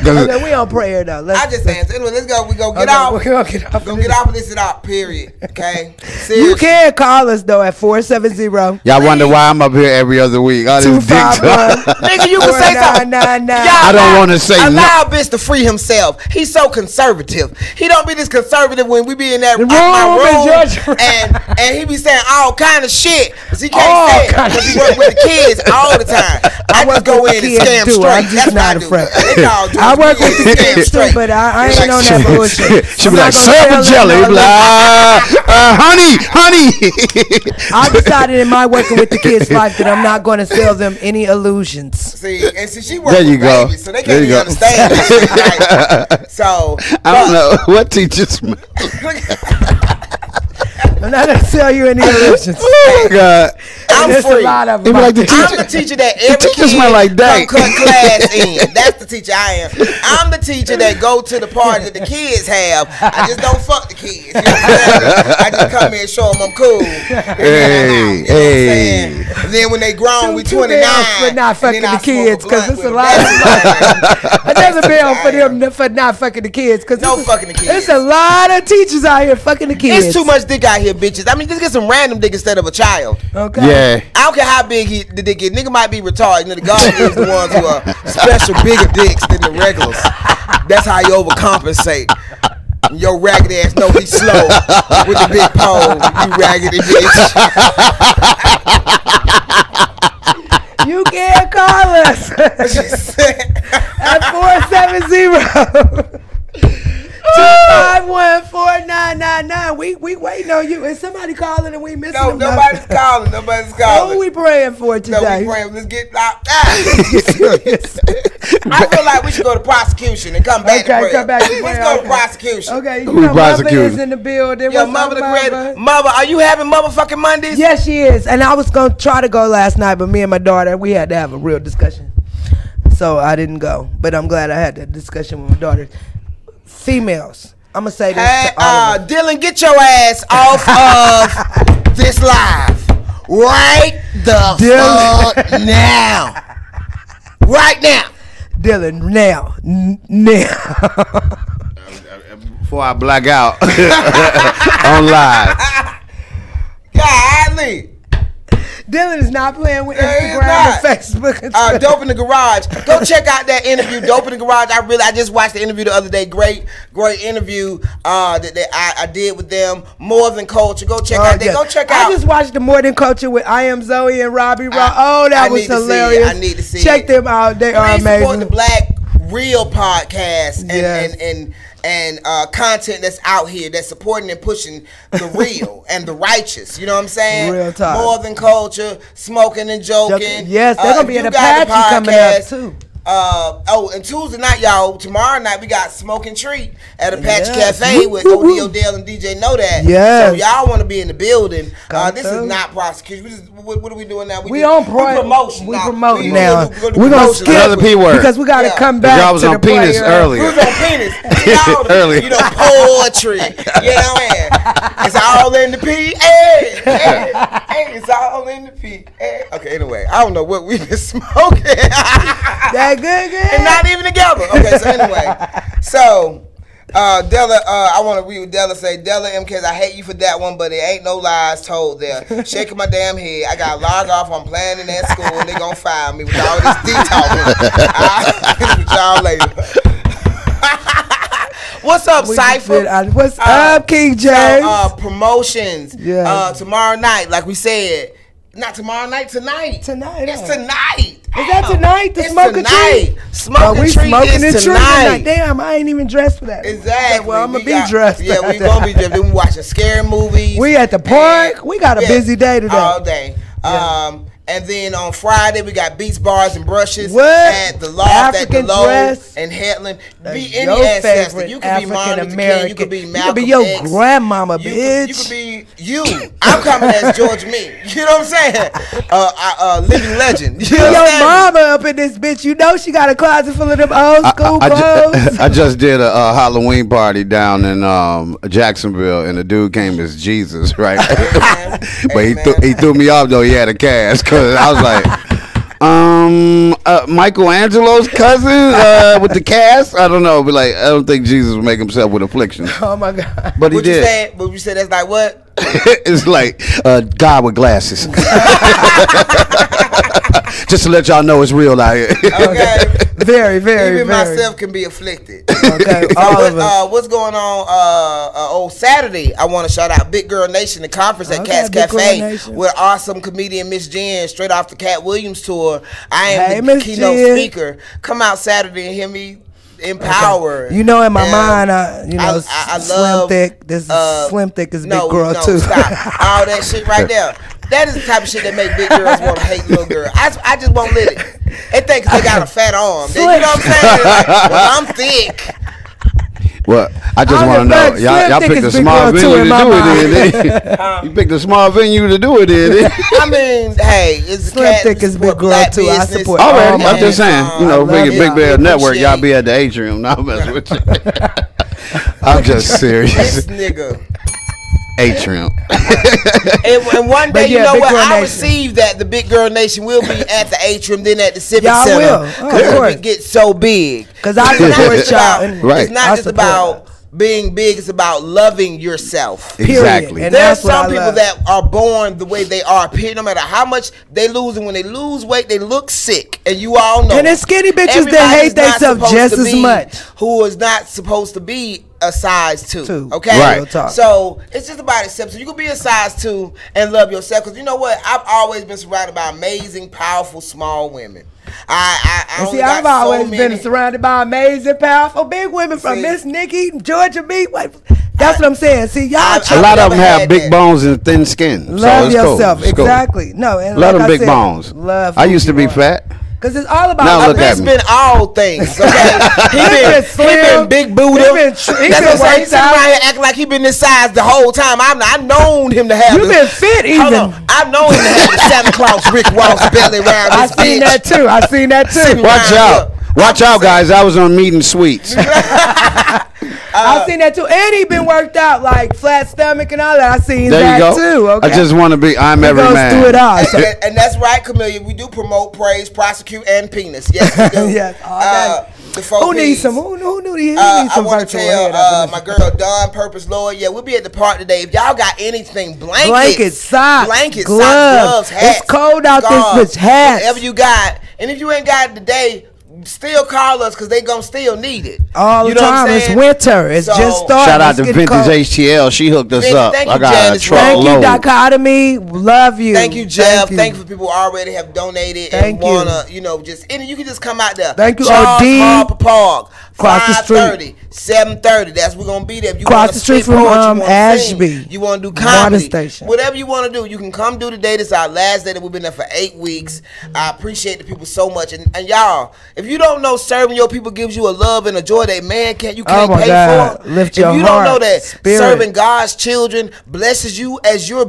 Okay, we on prayer though. I just answer. Anyway, let's go. We go get off. We're gonna get off. Gonna get off of this out. Period. Okay. Seriously. You can call us though at 470. Y'all wonder why I'm up here every other week. All this dick nigga, you can say something. I don't want to say. Allow bitch to free himself. He's so conservative. He don't be this conservative when we be in that room and he be saying all kind of shit. Cause he can't say it. Cause he work with the kids all the time. I just go in and scam straight. That's what I do. I work with the kids too, but I ain't on that bullshit. She be like, serve jelly. Honey. I decided in my working with the kids' life that I'm not going to sell them any illusions. See, she works with babies, so they can't even understand this. So I don't know what teachers. I'm not gonna sell you any illusions. Oh my God. I'm There's free. a lot of He them. be like the I'm teacher. the teacher that every teacher kid smell like dank. come cut class in. That's the teacher I am. I'm the teacher that go to the party that the kids have. I just don't fuck the kids. You know what I'm saying? I just come here and show them I'm cool. Hey, hey. And then when they grown, we Two 29. bills for not fucking and then I the kids, smoke a 'cause blunt it's a with lot them. of Another bill for them for not fucking the kids. Cause No fucking the kids. There's a lot of teachers out here fucking the kids. It's too much dick out here, bitches. I mean, just get some random dick instead of a child. Okay. Yeah. I don't care how big the dick is. Nigga might be retarded. You know, the God is the ones who are special bigger dicks than the regulars. That's how you overcompensate. Your raggedy ass know he's slow with the big pole. You raggedy bitch. You can call us at 470 251-4999. We waiting on you. Is somebody calling and we missing No, them? nobody's calling. Nobody's Who calling. we praying for No, today? we praying. Let's get out. I feel like we should go to prosecution and come back to Okay, prayer. come back to Let's prayer, go to okay. prosecution. Okay, you Who know, Mother prosecuting? is in the building. Yo, What's Mother up, the Mother? creator. Mother, are you having motherfucking Mondays? Yes, she is. And I was gonna try to go last night, but me and my daughter, we had to have a real discussion. So I didn't go. But I'm glad I had that discussion with my daughter. Females. I'm gonna say this Hey, to all of them. Dylan, get your ass off of this live right the Dylan. fuck now. Right now. Dylan, now. Now. Before I black out on live. Golly. Dylan is not playing with Yeah, he's Instagram not. and Facebook and Twitter. Dope in the Garage. Go check out that interview, Dope in the Garage. I just watched the interview the other day. Great interview that I did with them. More Than Culture. Go check out that. yeah. Go check I out. just watched the More Than Culture with I Am Zoe and Robbie Rock. I- Oh, that I was need to see it. hilarious. I need to see Check it. them out. They are Please support the amazing. Black Real podcast Yes. and content that's out here that's supporting and pushing the real and the righteous. You know what I'm saying? Real talk. More Than Culture, Smoking and Joking. Yes, they're gonna if be you at got the Apache coming up podcast, too. And Tuesday night, y'all. Tomorrow night we got Smoking Treat at Apache Yes. Cafe with Woo, woo, OD Odell and DJ Know That. Yes. So y'all want to be in the building? Come This through. is not prosecution. We just, what are we doing now? We on promotion. We now. promoting We now. do We're gonna promotion. skip Another P word. because we gotta Yeah. come back. Y'all was to on the penis player. earlier. Who's on penis? Y'all, Early. you know, poetry. You know what I mean? It's all in the P. Hey, it's all in the P. Hey. Okay, anyway, I don't know what we've been smoking. That good. And not even together. Okay, so anyway. So, Della, I want to read what Della say. Della MKs, I hate you for that one, but it ain't no lies told there. Shaking my damn head. I got to log off. I'm playing in that school, and they going to fire me with all this D-talking. I'll with y'all later. What's up, Cypher? What's up, King James? So, promotions. Yeah. Tomorrow night, like we said. Not tomorrow night, tonight. Tonight, It's huh? tonight. Is that tonight? The It's smoking tonight. treat? Smoking we treat smoking is the treat tonight. Damn, I ain't even dressed for that. Exactly. Well, I'm gonna We be dressed. Yeah, for we that. gonna be dressed. Then we watching scary movies. We at the park. We got a busy day today. All day. Yeah. And then on Friday we got Beats, Bars, and Brushes What? at the Loft, African at the Low, dress. and Headland. Be Your any ancestor. favorite You could be Martin Luther King. You could be Malcolm You could be your X. grandmama, You bitch. could be you. I'm coming as George Me. You know what I'm saying? Living legend. You know what Your I'm saying? mama up in this bitch. You know she got a closet full of them old school clothes. I just did a Halloween party down in Jacksonville, and the dude came as Jesus, right? But he threw me off though. He had a cast because I was like, Michelangelo's cousin with the cast. I don't know, but like I don't think Jesus would make himself with affliction, Oh my God. but he What you did. said? What you said? That's like what? It's like God with glasses. Just to let y'all know it's real out here. Okay. Very, very, Even very. myself can be afflicted. Okay, all of us. What's going on? Saturday, I want to shout out Big Girl Nation, the conference at Okay, Cats Big Girl Cafe Nation. with awesome comedian Miss Jen, straight off the Cat Williams tour. I am Hey, the Miss keynote Jen. speaker. Come out Saturday and hear me empower. You know, in my And mind, I Slim love, Thick. This is Slim Thick is no, big girl no, too. Stop. All that shit right there. That is the type of shit that make big girls want to hate little girls. I just won't let it. They think they got a fat arm. You know what I'm saying? Like, well, I'm thick. Well, I just want to know, y'all picked a small venue to do it in. You picked a small venue to do it in. I mean, hey, it's Slim Thick is big girl too. I support. All right, I'm just saying, you know, Big Bear Network, y'all be at the atrium. Now I'm messing with you. I'm just serious. This nigga. Atrium. And one day, yeah, you know Big what? Girl I Nation. received that the Big Girl Nation will be at the atrium, then at the Civic Y'all Center. will. Of course. It gets so big. Because I It's not support just y'all. about- and Right. It's not I just support about being big. It's about loving yourself. Period. Exactly. And There's that's what I some people love. that are born the way they are. Period. No matter how much they lose, and when they lose weight, they look sick. And you all know. And there's skinny bitches Everybody that hate is not themselves supposed just to as be much. Who is not supposed to be a size 2. Two. Okay. Right. Real talk. So it's just about acceptance. You can be a size 2 and love yourself. Because you know what? I've always been surrounded by amazing, powerful, small women. I And only see, got I've so always many. been surrounded by amazing, powerful, big women from See. Miss Nikki, Georgia B. That's what I'm saying. See, y'all I- A lot of them never have had big that. bones and thin skin. love so it's cool. yourself. It's cool. Exactly. No, and Love like them I big said, bones. Love. I used to be fat. Because it's all about. Now look at It's me. been all things. Okay? he been big Buddha. He been That's what I'm saying. He's worked sitting out. around here acting like he been this size the whole time. I've known him to have. You been fit Hold even. on. I've known him to have the Santa Claus Rick Ross belly around I his seen bitch. that too. I seen that too. Sitting Watch around out. here. Watch out, guys. I was on Meat and Sweets. I seen that too. And he been worked out like flat stomach and all that. I seen There that you go. too. Okay. I just want to be, I'm He every goes man. through it all. So, And that's right, Camellia. We do promote, praise, prosecute, and penis. Yes, we do. Yes, all that. The four who needs Ps. some? Who needs I some want to virtual tell head up in my this- girl Dawn Purpose Lord, yeah, we'll be at the park today. If y'all got anything, Blankets, socks, blankets, gloves. socks, gloves, hats. It's cold out this scarves, bitch. Hats. whatever you got. And if you ain't got it today, still call us because they gonna still need it. All You the know what I'm time. It's saying? winter. It's So- just starting. Shout out It's to getting Vintage cold. HTL. She hooked us Vintage, up. thank I you, got Janice. a truck Thank you, load. Dichotomy. Love you. Thank you, Jeff. Thank you for people who already have donated Thank and you. wanna, just and you can just come out there. Thank you, Charles OD. Harper Park. Across the street. 5:30, 7:30. That's we're gonna be there. If you Across wanna the street spit from, poetry, you wanna Ashby. sing, you wanna do Water comedy, station. whatever you wanna do, you can come do today. This is our last day that we've been there for 8 weeks. I appreciate the people so much, and y'all, if you don't know, serving your people gives you a love and a joy that you can't my pay God. for. Lift if your you don't know heart, that spirit. serving God's children blesses you as you're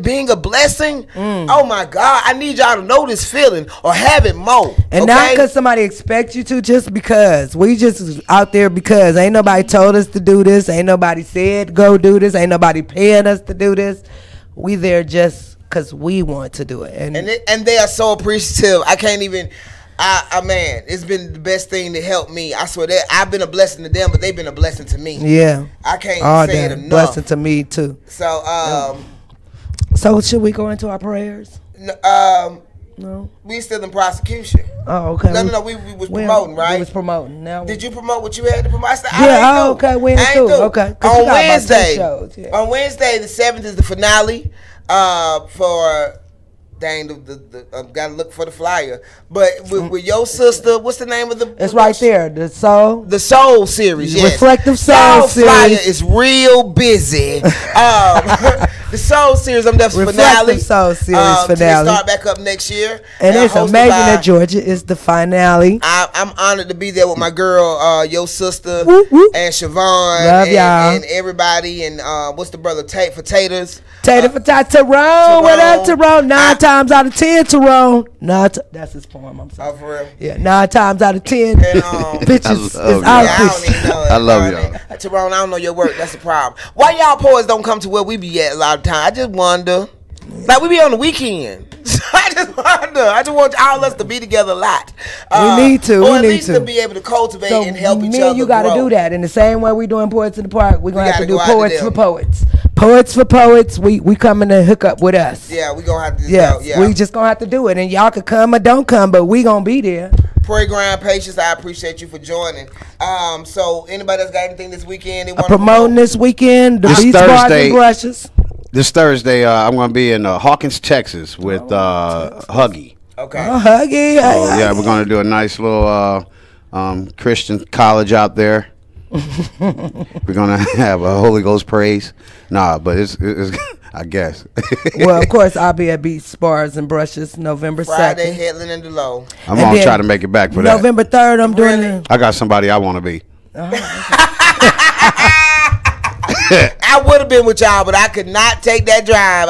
being a blessing. Oh my God, I need y'all to know this feeling or have it more. And not because somebody expects you to, just because. We just out there because ain't nobody told us to do this. Ain't nobody said go do this. Ain't nobody paying us to do this. We there just because we want to do it. And they are so appreciative. I can't even. Man, it's been the best thing to help me. I swear that I've been a blessing to them, but they've been a blessing to me. Yeah. I can't All say it that enough. blessing to me too. So, So should we go into our prayers? No. We still in prosecution. Oh, okay. No. We was promoting, right? We was promoting. Now. Did you promote what you had to promote? I said, Yeah, I ain't okay, through. we ain't I through. Okay, 'cause you On got about 10 Wednesday, shows, yeah. on Wednesday the 7th is the finale. For gotta look for the flyer. But with your sister, what's the name of the? It's right there. The Soul. The Soul series, yes. Reflective Soul Y'all flyer series. is real busy. The Soul series, I'm that's Reflective finale. Soul series They finale. start back up next year. And it's hosted amazing by- that Georgia is the finale. I'm honored to be there with my girl, your sister, Whoop, whoop. and Siobhan, Love y'all. and everybody, and what's the brother Tate for Taters? Tater for Tyrone. What up, Tyrone? 9 times out of 10, Tyrone. That's his poem. I'm sorry. Oh, for real? Yeah, 9 times out of 10. And, Bitches I love is you. out Yeah, I don't even know it. I love Tyrone, y'all. Tyrone, I don't know your work. That's the problem. Why y'all poets don't come to where we be at a lot of time? I just wonder. Like, we be on the weekend. I just wonder. I just want all us to be together a lot. We need to. Or We at need least to. to be able to cultivate So and help each me other and you got to grow. do that. In the same way we doing Poets in the Park, we're going to have to gotta do go out to Poets them. for Poets. Poets for Poets, we coming to hook up with us. Yeah, we gonna have to just Yes, go. Yeah. we just going to have to do it. And y'all could come or don't come, but we going to be there. Pray, grind, patience. I appreciate you for joining. So anybody that's got anything this weekend they want Promoting this weekend, the This Beats Bars Thursday. and Brushes. This Thursday, I'm going to be in Hawkins, Texas with Huggy. Okay. Oh, Huggy. So, yeah, we're going to do a nice little Christian college out there. We're going to have a Holy Ghost praise. Nah, but it's I guess. Well, of course, I'll be at Beats Bars and Brushes November 2nd. Friday, Headland and DeLowe. I'm And going to then try to make it back for that. November 3rd, I'm doing Really? I got somebody I want to be. I would have been with y'all, but I could not take that drive.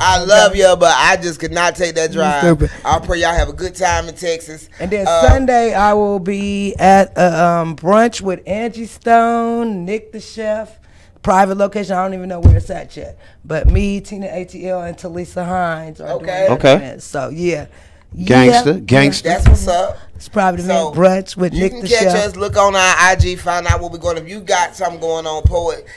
I love y'all, but I just could not take that drive. Stupid. I pray y'all have a good time in Texas. And then Sunday, I will be at a brunch with Angie Stone, Nick the Chef. Private location. I don't even know where it's at yet. But me, Tina ATL, and Talisa Hines are doing that event. So, yeah. Gangster. That's what's up. It's private event brunch with Nick the Chef. You can catch us. Look on our IG. Find out what we're going to. If you got something going on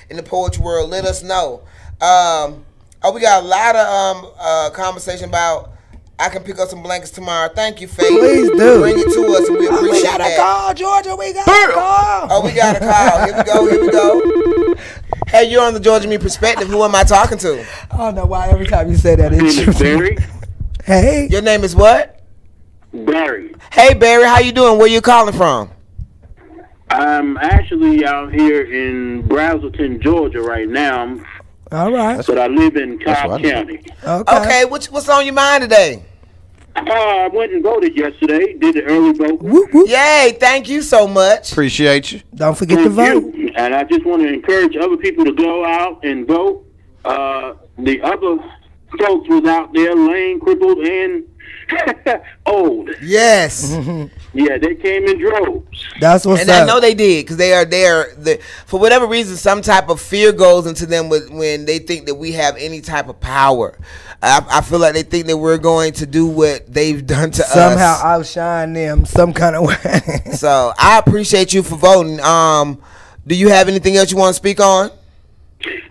in the poetry world, let us know. We got a lot of conversation about I can pick up some blankets tomorrow. Thank you, Faith. Please do. Bring it to us, and we appreciate that. We got a call, Georgia. We got a call. Oh, we got a call. Here we go. Hey, you're on the Georgia Me Perspective. Who am I talking to? I don't know why every time you say that, it's Barry. Hey. Your name is what? Barry. Hey, Barry. How you doing? Where you calling from? I'm actually out here in Brazelton, Georgia right now. All right. But I live in Cobb County. Okay. What's on your mind today? I went and voted yesterday. Did the early vote. Whoop, whoop. Yay! Thank you so much. Appreciate you. Don't forget to vote. And I just want to encourage other people to go out and vote. The other folks was out there lame, crippled, and old. Yes. Yeah, they came in droves. That's what's up. And I know they did because they are for whatever reason, some type of fear goes into them when they think that we have any type of power. I feel like they think that we're going to do what they've done to us. Somehow outshine them some kind of way. So I appreciate you for voting. Do you have anything else you want to speak on?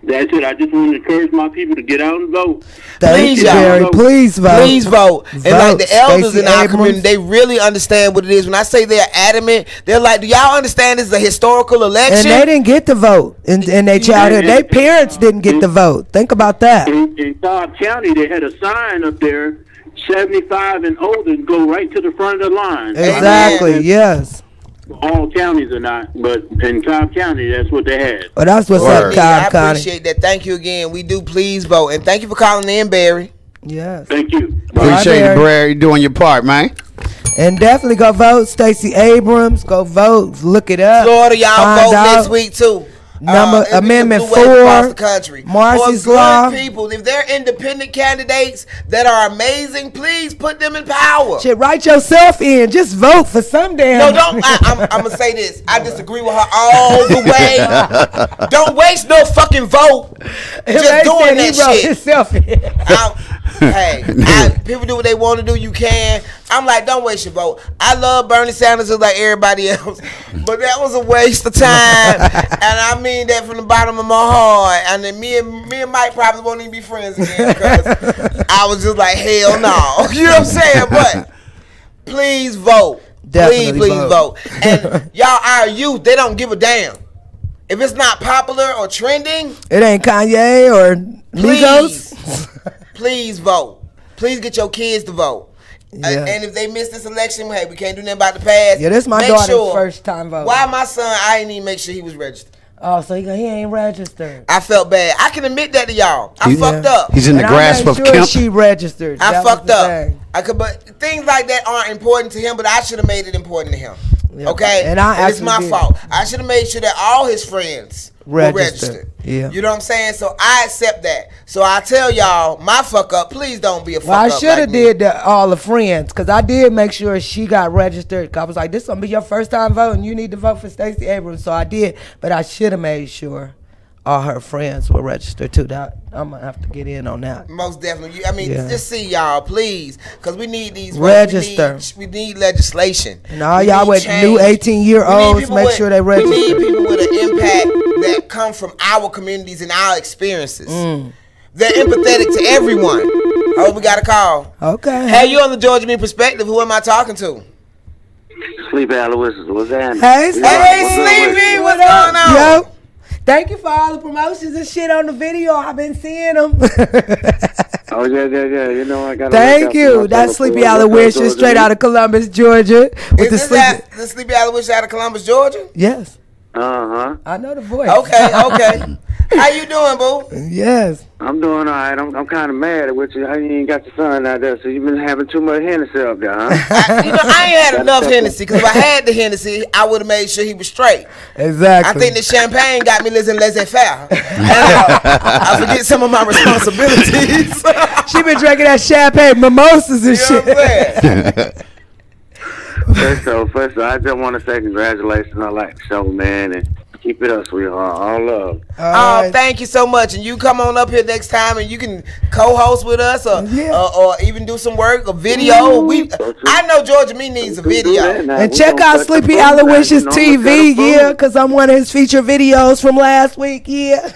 That's it. I just want to encourage my people to get out and vote. Thank you, Barry. Please vote. Please vote. And like the elders in our community, they really understand what it is. When I say they're adamant, they're like, do y'all understand this is a historical election? And they didn't get to vote in their childhood. Their parents didn't get to vote. Think about that. In Cobb County, they had a sign up there, 75 and older, and go right to the front of the line. Exactly, yes. All counties are not, but in Cobb County, that's what they had. Well, that's what's up, Cobb County. I appreciate that. Thank you again. We do please vote. And thank you for calling in, Barry. Yes. Thank you. Appreciate it, Barry. You're doing your part, man. And definitely go vote. Stacey Abrams, go vote. Look it up. Florida, y'all vote next week, too. Amendment 4, across the country. Marcy's For good Law. people, if they're independent candidates that are amazing, please put them in power. Shit, write yourself in. Just vote for some damn. No, don't. I'm gonna say this. I disagree with her all the way. Don't waste no fucking vote. Just doing that shit. Himself in. Hey, people do what they want to do. You can. I'm like, don't waste your vote. I love Bernie Sanders just like everybody else, but that was a waste of time, and I mean that from the bottom of my heart. And then me and Mike probably won't even be friends again because I was just like, hell no. You know what I'm saying? But please vote. Definitely please vote. And y'all, our youth, they don't give a damn. If it's not popular or trending, it ain't Kanye or Migos. Please vote. Please get your kids to vote. Yeah. And if they miss this election, hey, we can't do nothing about the past. Yeah, this is my daughter's first time voting. Why my son, I didn't even make sure he was registered. Oh, so he ain't registered. I felt bad. I can admit that to y'all. I fucked up. He's in the grasp of Kemp. She registered. I fucked up. But things like that aren't important to him, but I should have made it important to him. Yeah. Okay? And it's my fault. I should have made sure that all his friends were registered. Yeah. You know what I'm saying? So I accept that. So I tell y'all, my fuck up, please don't be a fuck up. I should have did all the friends, because I did make sure she got registered. I was like, this is going to be your first time voting. You need to vote for Stacey Abrams. So I did, but I should have made sure all her friends were registered too. I'm going to have to get in on that. Most definitely. I mean, just see y'all, please, because we need these. Register. We need legislation. And all y'all with new 18-year-olds, make sure they register. We need people with an impact that come from our communities and our experiences. They're empathetic to everyone. Oh, we got a call. Okay. Hey, you on the Georgia Me Perspective. Who am I talking to? Sleepy Aloysius. What's that? Hey, Sleepy. What's going on? Yo. Thank you for all the promotions and shit on the video. I've been seeing them. Oh, yeah. You know, I got. Thank you. That's Sleepy Aloysius, straight out of Columbus, Georgia. Is the Sleepy Aloysius out of Columbus, Georgia? Yes. Uh-huh. I know the voice. Okay. How you doing, boo? Yes. I'm doing all right. I'm kind of mad with you. You ain't got your son out there, so you've been having too much Hennessy up there, huh? I ain't had enough Hennessy, because if I had the Hennessy, I would have made sure he was straight. Exactly. I think the champagne got me listening laissez-faire. I forget some of my responsibilities. She been drinking that champagne, mimosas and You know what I'm shit. saying? First of all, I just want to say congratulations. I like the show, man, and keep it up, sweetheart. All love. Oh, thank you so much. And you come on up here next time, and you can co-host with us, or even do some work, a video. I know Georgia Me needs a video. And check out Sleepy Aloysius TV, yeah, because I'm one of his feature videos from last week, yeah.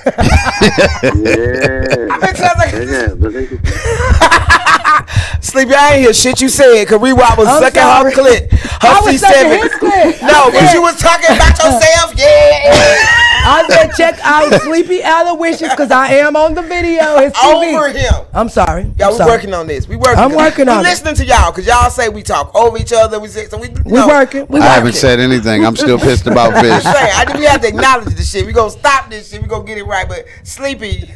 Sleepy, I ain't hear shit you said, because Rewop was sucking her clit. Her C7. No, but you was talking about yourself, yeah. I said check out Sleepy Aloysius because I am on the video. His TV. Over him. I'm sorry. Y'all, we working on this. We working. I'm working on it. We listening to y'all because y'all say we talk over each other. We say so we working. I haven't said anything. I'm still pissed about fish. We have to acknowledge this shit. We gonna stop this shit. We gonna get it right. But Sleepy,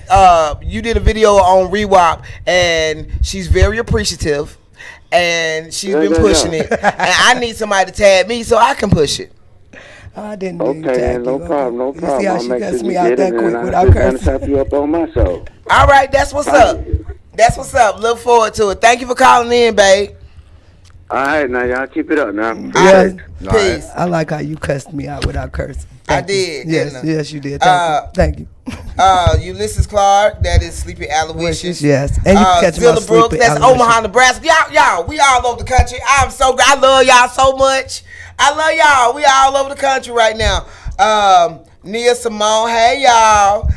you did a video on Rewop, and she's very appreciative, and she's been pushing it. And I need somebody to tag me so I can push it. I didn't. Okay, no problem, no problem. You see how she cussed me out that quick and without cursing? tap you up on my show. All right, that's what's up. That's what's up. Look forward to it. Thank you for calling in, babe. All right, now y'all keep it up now. Yes. Peace. I like how you cussed me out without cursing. Thank you. did. Yes, didn't I? yes, you did. Thank you. Ulysses Clark, that is Sleepy Aloysius. Yes, and you can catch Zilla my Brooks, Sleepy that's Aloysius. Omaha, Nebraska. Y'all, we all over the country. I love y'all so much. I love y'all. We all over the country right now. Nia Simone, hey y'all.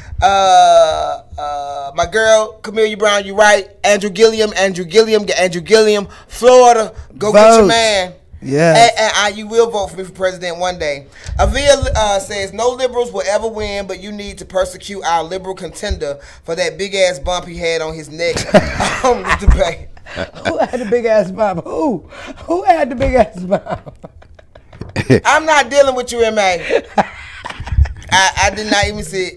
My girl Camelia Brown, you right. Andrew Gilliam, Florida. Go get your man. Yeah. And you will vote for me for president one day. Avia says no liberals will ever win, but you need to persecute our liberal contender for that big ass bump he had on his neck on the debate. Who had the big ass bump? Who had the big ass bump? I'm not dealing with you, MA. I did not even see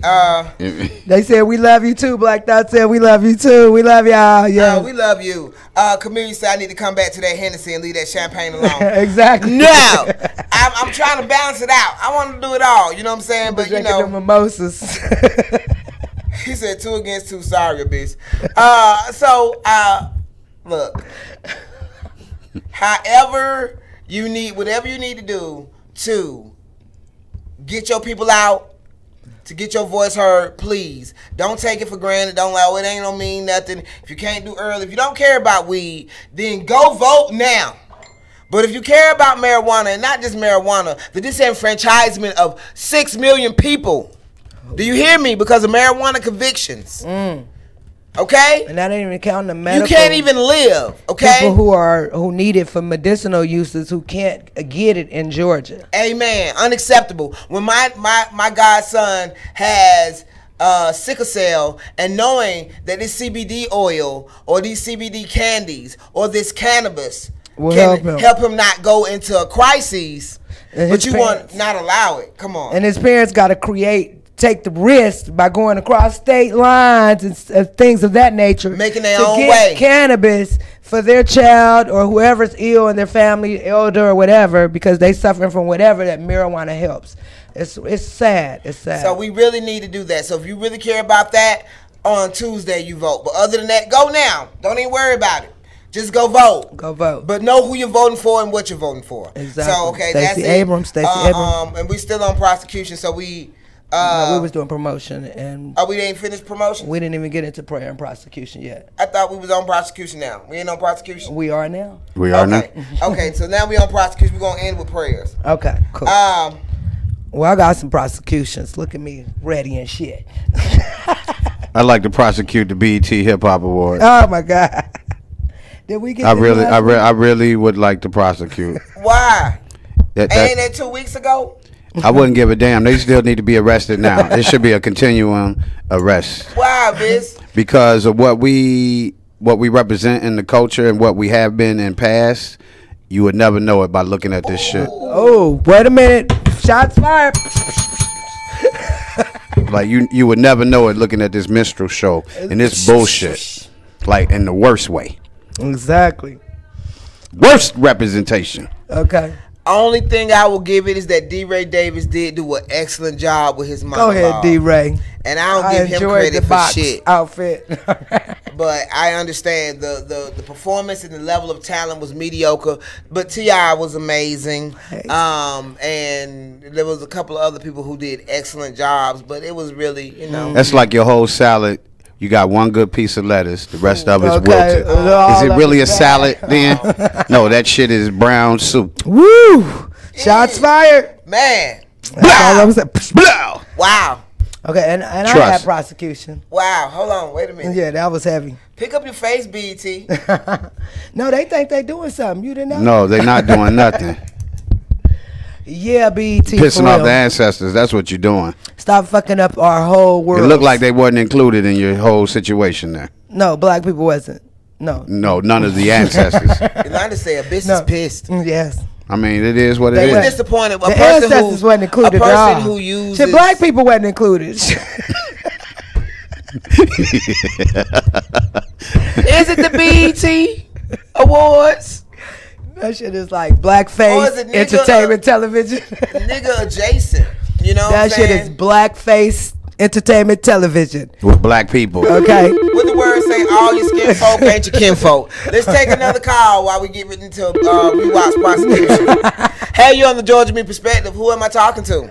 They said we love you too. Black Dot said we love you too. We love y'all. Yeah, we love you. Camelia said I need to come back to that Hennessy and leave that champagne alone. Exactly. No, I'm trying to balance it out. I want to do it all. You know what I'm saying? But you know, the mimosas. He said 2 against 2. Sorry, bitch. Look. However you need, whatever you need to do to get your people out, to get your voice heard, please. Don't take it for granted. Don't like, oh, it ain't no mean nothing. If you can't do early, if you don't care about weed, then go vote now. But if you care about marijuana, and not just marijuana, the disenfranchisement of 6 million people, do you hear me? Because of marijuana convictions. Okay? And that ain't even counting the medical. You can't even live, okay? People who need it for medicinal uses who can't get it in Georgia. Amen. Unacceptable. When my godson has sickle cell, and knowing that this CBD oil or these CBD candies or this cannabis will help him not go into a crisis, but you want not allow it. Come on. And his parents got to take the risk by going across state lines and things of that nature, making their to own get way cannabis for their child or whoever's ill in their family, elder or whatever, because they suffering from whatever that marijuana helps. It's sad. It's sad. So we really need to do that. So if you really care about that, on Tuesday you vote. But other than that, go now. Don't even worry about it. Just go vote. Go vote. But know who you're voting for and what you're voting for. Exactly. So okay, Stacey that's Abrams, it. Stacey Abrams. And we still on prosecution, so we. No, we was doing promotion and. Oh, we didn't finish promotion? We didn't even get into prayer and prosecution yet. I thought we was on prosecution now. We ain't on prosecution? We are now. We are now. Okay, so now we on prosecution. We're going to end with prayers. Okay, cool. Well, I got some prosecutions. Look at me, ready and shit. I'd like to prosecute the BET Hip Hop Award. Oh my God! Did we get? I really would like to prosecute. Why? Ain't that 2 weeks ago? I wouldn't give a damn. They still need to be arrested now. It should be a continuum arrest. Why, Biz? Because of what we represent in the culture and what we have been in past. You would never know it by looking at this shit. Oh, wait a minute! Shots fired. Like you would never know it looking at this minstrel show and this bullshit. Like in the worst way. Exactly. Worst representation. Okay. Only thing I will give it is that D. Ray Davis did do an excellent job with his monologue. Go ahead, D. Ray. And I don't give him enjoyed credit the for box shit. outfit. But I understand the performance and the level of talent was mediocre. But T.I. was amazing. And there was a couple of other people who did excellent jobs. But it was really, you know. That's like your whole salad. You got one good piece of lettuce. The rest of it's Okay. wilted. Is it really a salad then? No, that shit is brown soup. Woo! Shots fired. Man. That's all I'm saying. Blah! Wow. Okay, and I had Trust. prosecution. Wow. Hold on. Wait a minute. Yeah, that was heavy. Pick up your face, BET. No, they think they doing something. You didn't know? No, they not doing nothing. Yeah, BET. Pissing off the ancestors. That's what you're doing. Stop fucking up our whole world. It looked like they wasn't included in your whole situation there. No, black people wasn't. No. No, none of the ancestors. Yolanda said a bitch is pissed. Yes. I mean, it is what it They is. was disappointed. The ancestors wasn't included a at all. person who uses Shit, black people wasn't included. Is it the BET Awards? That shit is like Or blackface is it nigga, entertainment television. Nigga adjacent. You know what I'm That shit saying? is blackface entertainment television. With black people. Okay. What the word say? All your skin folk ain't your kinfolk. Let's take another call while we get into rewatch prosecution. Hey, you on the Georgia Me Perspective. Who am I talking to?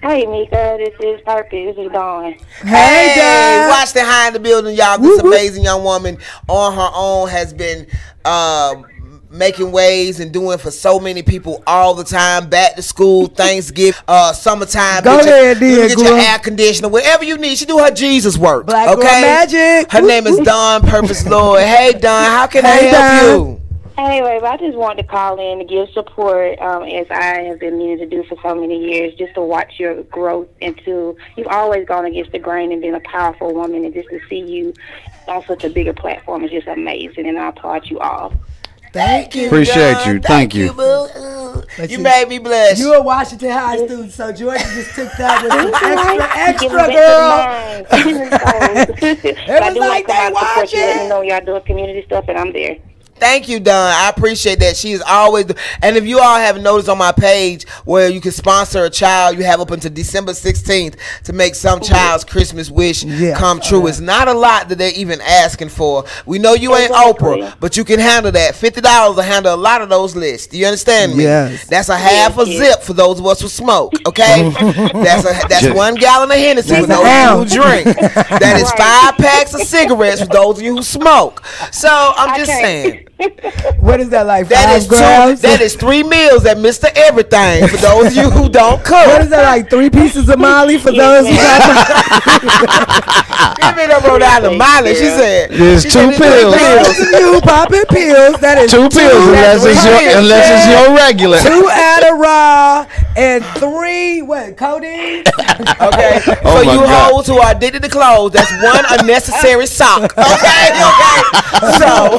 Hey, Mika, this is Perky. This is Dawn. Hey, Dad. Watch the High in the Building, y'all. This amazing young woman on her own has been making waves and doing for so many people all the time. Back to school, Thanksgiving, summertime. Go ahead, you dear get your girl. air conditioner, whatever you need. She do her Jesus work. Black girl okay? magic. Her name is Dawn Purpose Lord. Hey, Dawn, how can I help you? Hey, babe, I just wanted to call in to give support, as I have been meaning to do for so many years, just to watch your growth into, you've always gone against the grain and been a powerful woman, and just to see you on such a bigger platform is just amazing, and I applaud you all. Thank you. Appreciate Dawn. you. Thank you. Boo. You made me blush. You a Washington High student, so Georgia just took that with some extra, It was like they watching. Let me know y'all doing community stuff, and I'm there. Thank you, Don. I appreciate that. She is always, and if you all have noticed on my page where you can sponsor a child, you have up until December 16th to make some child's Christmas wish come true. It's not a lot that they're even asking for. We know you ain't Oprah, but you can handle that. $50 will handle a lot of those lists. Do you understand me? Yes. That's a half a zip for those of us who smoke. Okay, that's 1 gallon of Hennessy for those of you who drink. That is 5 packs of cigarettes for those of you who smoke. So I'm just saying. What is that like? That is 5 grams? that is 3 meals at Mr. Everything for those of you who don't cook. What is that like? 3 pieces of Molly for those who got Give me the Rhode Island Molly. She said There's she 2 said pills. those of you popping pills? That is 2 pills unless it's your regular. 2 Adderall and 3 codeine. Okay, Oh so my you God. hoes who are addicted to clothes, that's 1 unnecessary sock. Okay. So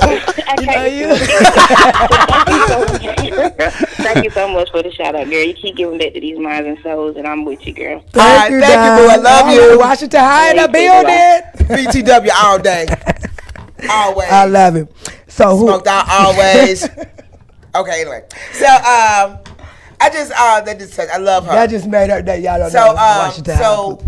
Thank you so much for the shout out, girl. You keep giving that to these minds and souls, and I'm with you, girl. thank you, boo. I love you. Washington High in the building. BTW all day, always. I love him. So who? Smoked out always. Okay, anyway. So I just I love her. That just made her that y'all don't So know. Washington High. so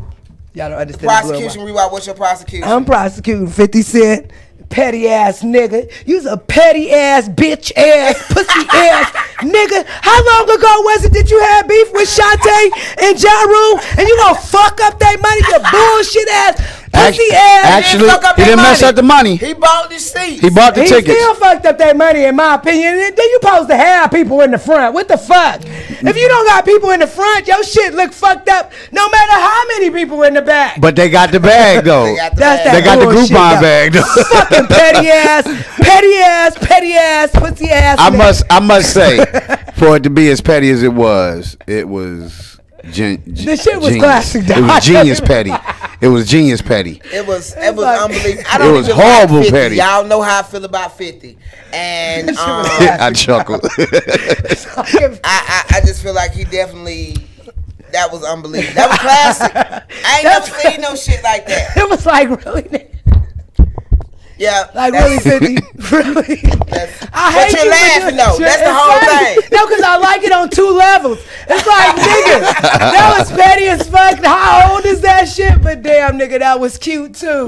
Y'all don't understand. prosecution rewatch. What's your prosecution? I'm prosecuting 50 Cent. Petty ass nigga. You's a petty ass, bitch ass, pussy ass nigga. How long ago was it that you had beef with Shantae and Ja Rule and you gonna fuck up that money, you bullshit ass, pussy ass? Actually, he didn't mess up the money. He bought the seats. He bought the He tickets. still fucked up that money, in my opinion. Then you supposed to have people in the front. What the fuck? If you don't got people in the front, your shit look fucked up no matter how many people in the back. But they got the bag though. They got the That's bag. They got the bullshit, Groupon though. bag though. Fucking petty ass, pussy ass. nigga. I must say, for it to be as petty as it was The shit was genius. classic, dog. It was genius petty. It was genius petty. It was like- unbelievable. I It don't was even like horrible 50. petty. Y'all know how I feel about 50. And I chuckled. I just feel like he definitely That was unbelievable. That was classic. I ain't never seen no shit like that. It was like really. Yeah, like really 50. Really. I hate you're laughing though. That's the whole thing. No, because I like it on 2 levels. It's like, nigga, that was petty as fuck. How old is that shit? But damn, nigga, that was cute too.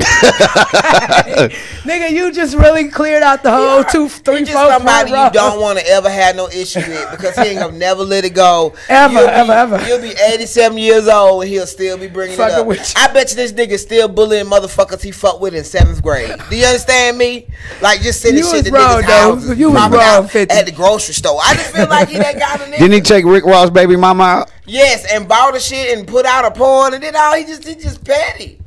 Nigga, you just really cleared out the whole 2, 3, 4. Somebody you don't want to ever have no issue with because he ain't gonna never let it go. Ever. He'll be 87 years old and he'll still be bringing it up. I bet you this nigga still bullying motherfuckers he fucked with in 7th grade. Do you understand me? Like just sending shit to niggas' houses. You was wrong, 50. At the grocery store. I just feel like he that guy. Didn't he take Rick Ross' baby mama out? Yes, and bought the shit and put out a porn and did all. He just petty.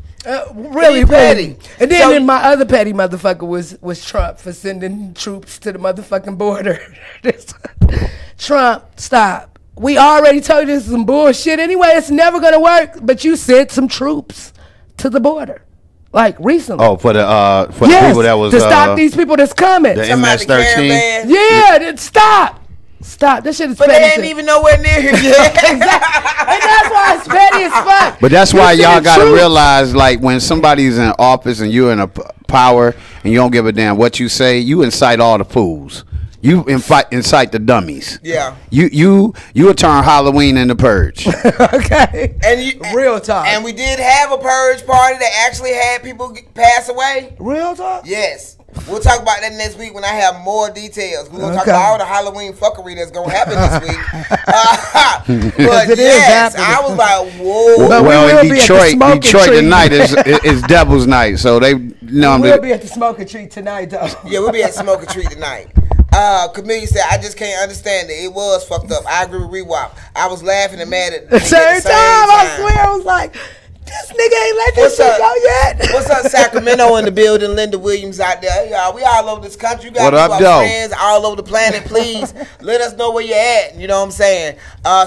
Really petty. And then my other petty motherfucker was Trump for sending troops to the motherfucking border. Trump, stop. We already told you this is some bullshit anyway. It's never gonna work. But you sent some troops to the border. Like recently. Oh, for the people that was to stop these people that's coming. The MS-13. Yeah, stop. That shit is but petty. But they ain't even nowhere near here yet. Exactly. And that's why it's petty as fuck. But that's why y'all gotta realize, like, when somebody's in office and you're in a power and you don't give a damn what you say, you incite all the fools. You incite the dummies. Yeah. You will turn Halloween into Purge. Okay. And real talk. And we did have a Purge party that actually had people pass away. Real talk? Yes. We'll talk about that next week when I have more details. We're going to talk about all the Halloween fuckery that's going to happen this week. But yes, I was like, whoa. Well, in Detroit tonight is Devil's Night. So they we'll be at the Smoke and Treat tonight, though. Yeah, we'll be at Smoke and Treat tonight. Chameleon said, I just can't understand it. It was fucked up. I agree with Rewop. I was laughing and mad at the same time. I swear, I was like, this nigga ain't let this shit go yet. What's up, Sacramento in the building? Linda Williams out there. Hey, y'all, we all over this country. You got our friends all over the planet. Please let us know where you're at. You know what I'm saying?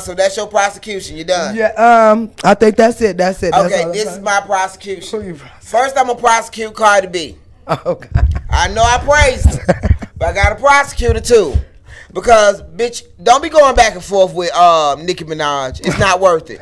So that's your prosecution. You done? Yeah. I think that's it. That's it. Okay, this is my prosecution. First, I'm gonna prosecute Cardi B. Okay. I know I praised her, but I got to prosecute her too. Because, bitch, don't be going back and forth with Nicki Minaj. It's not worth it.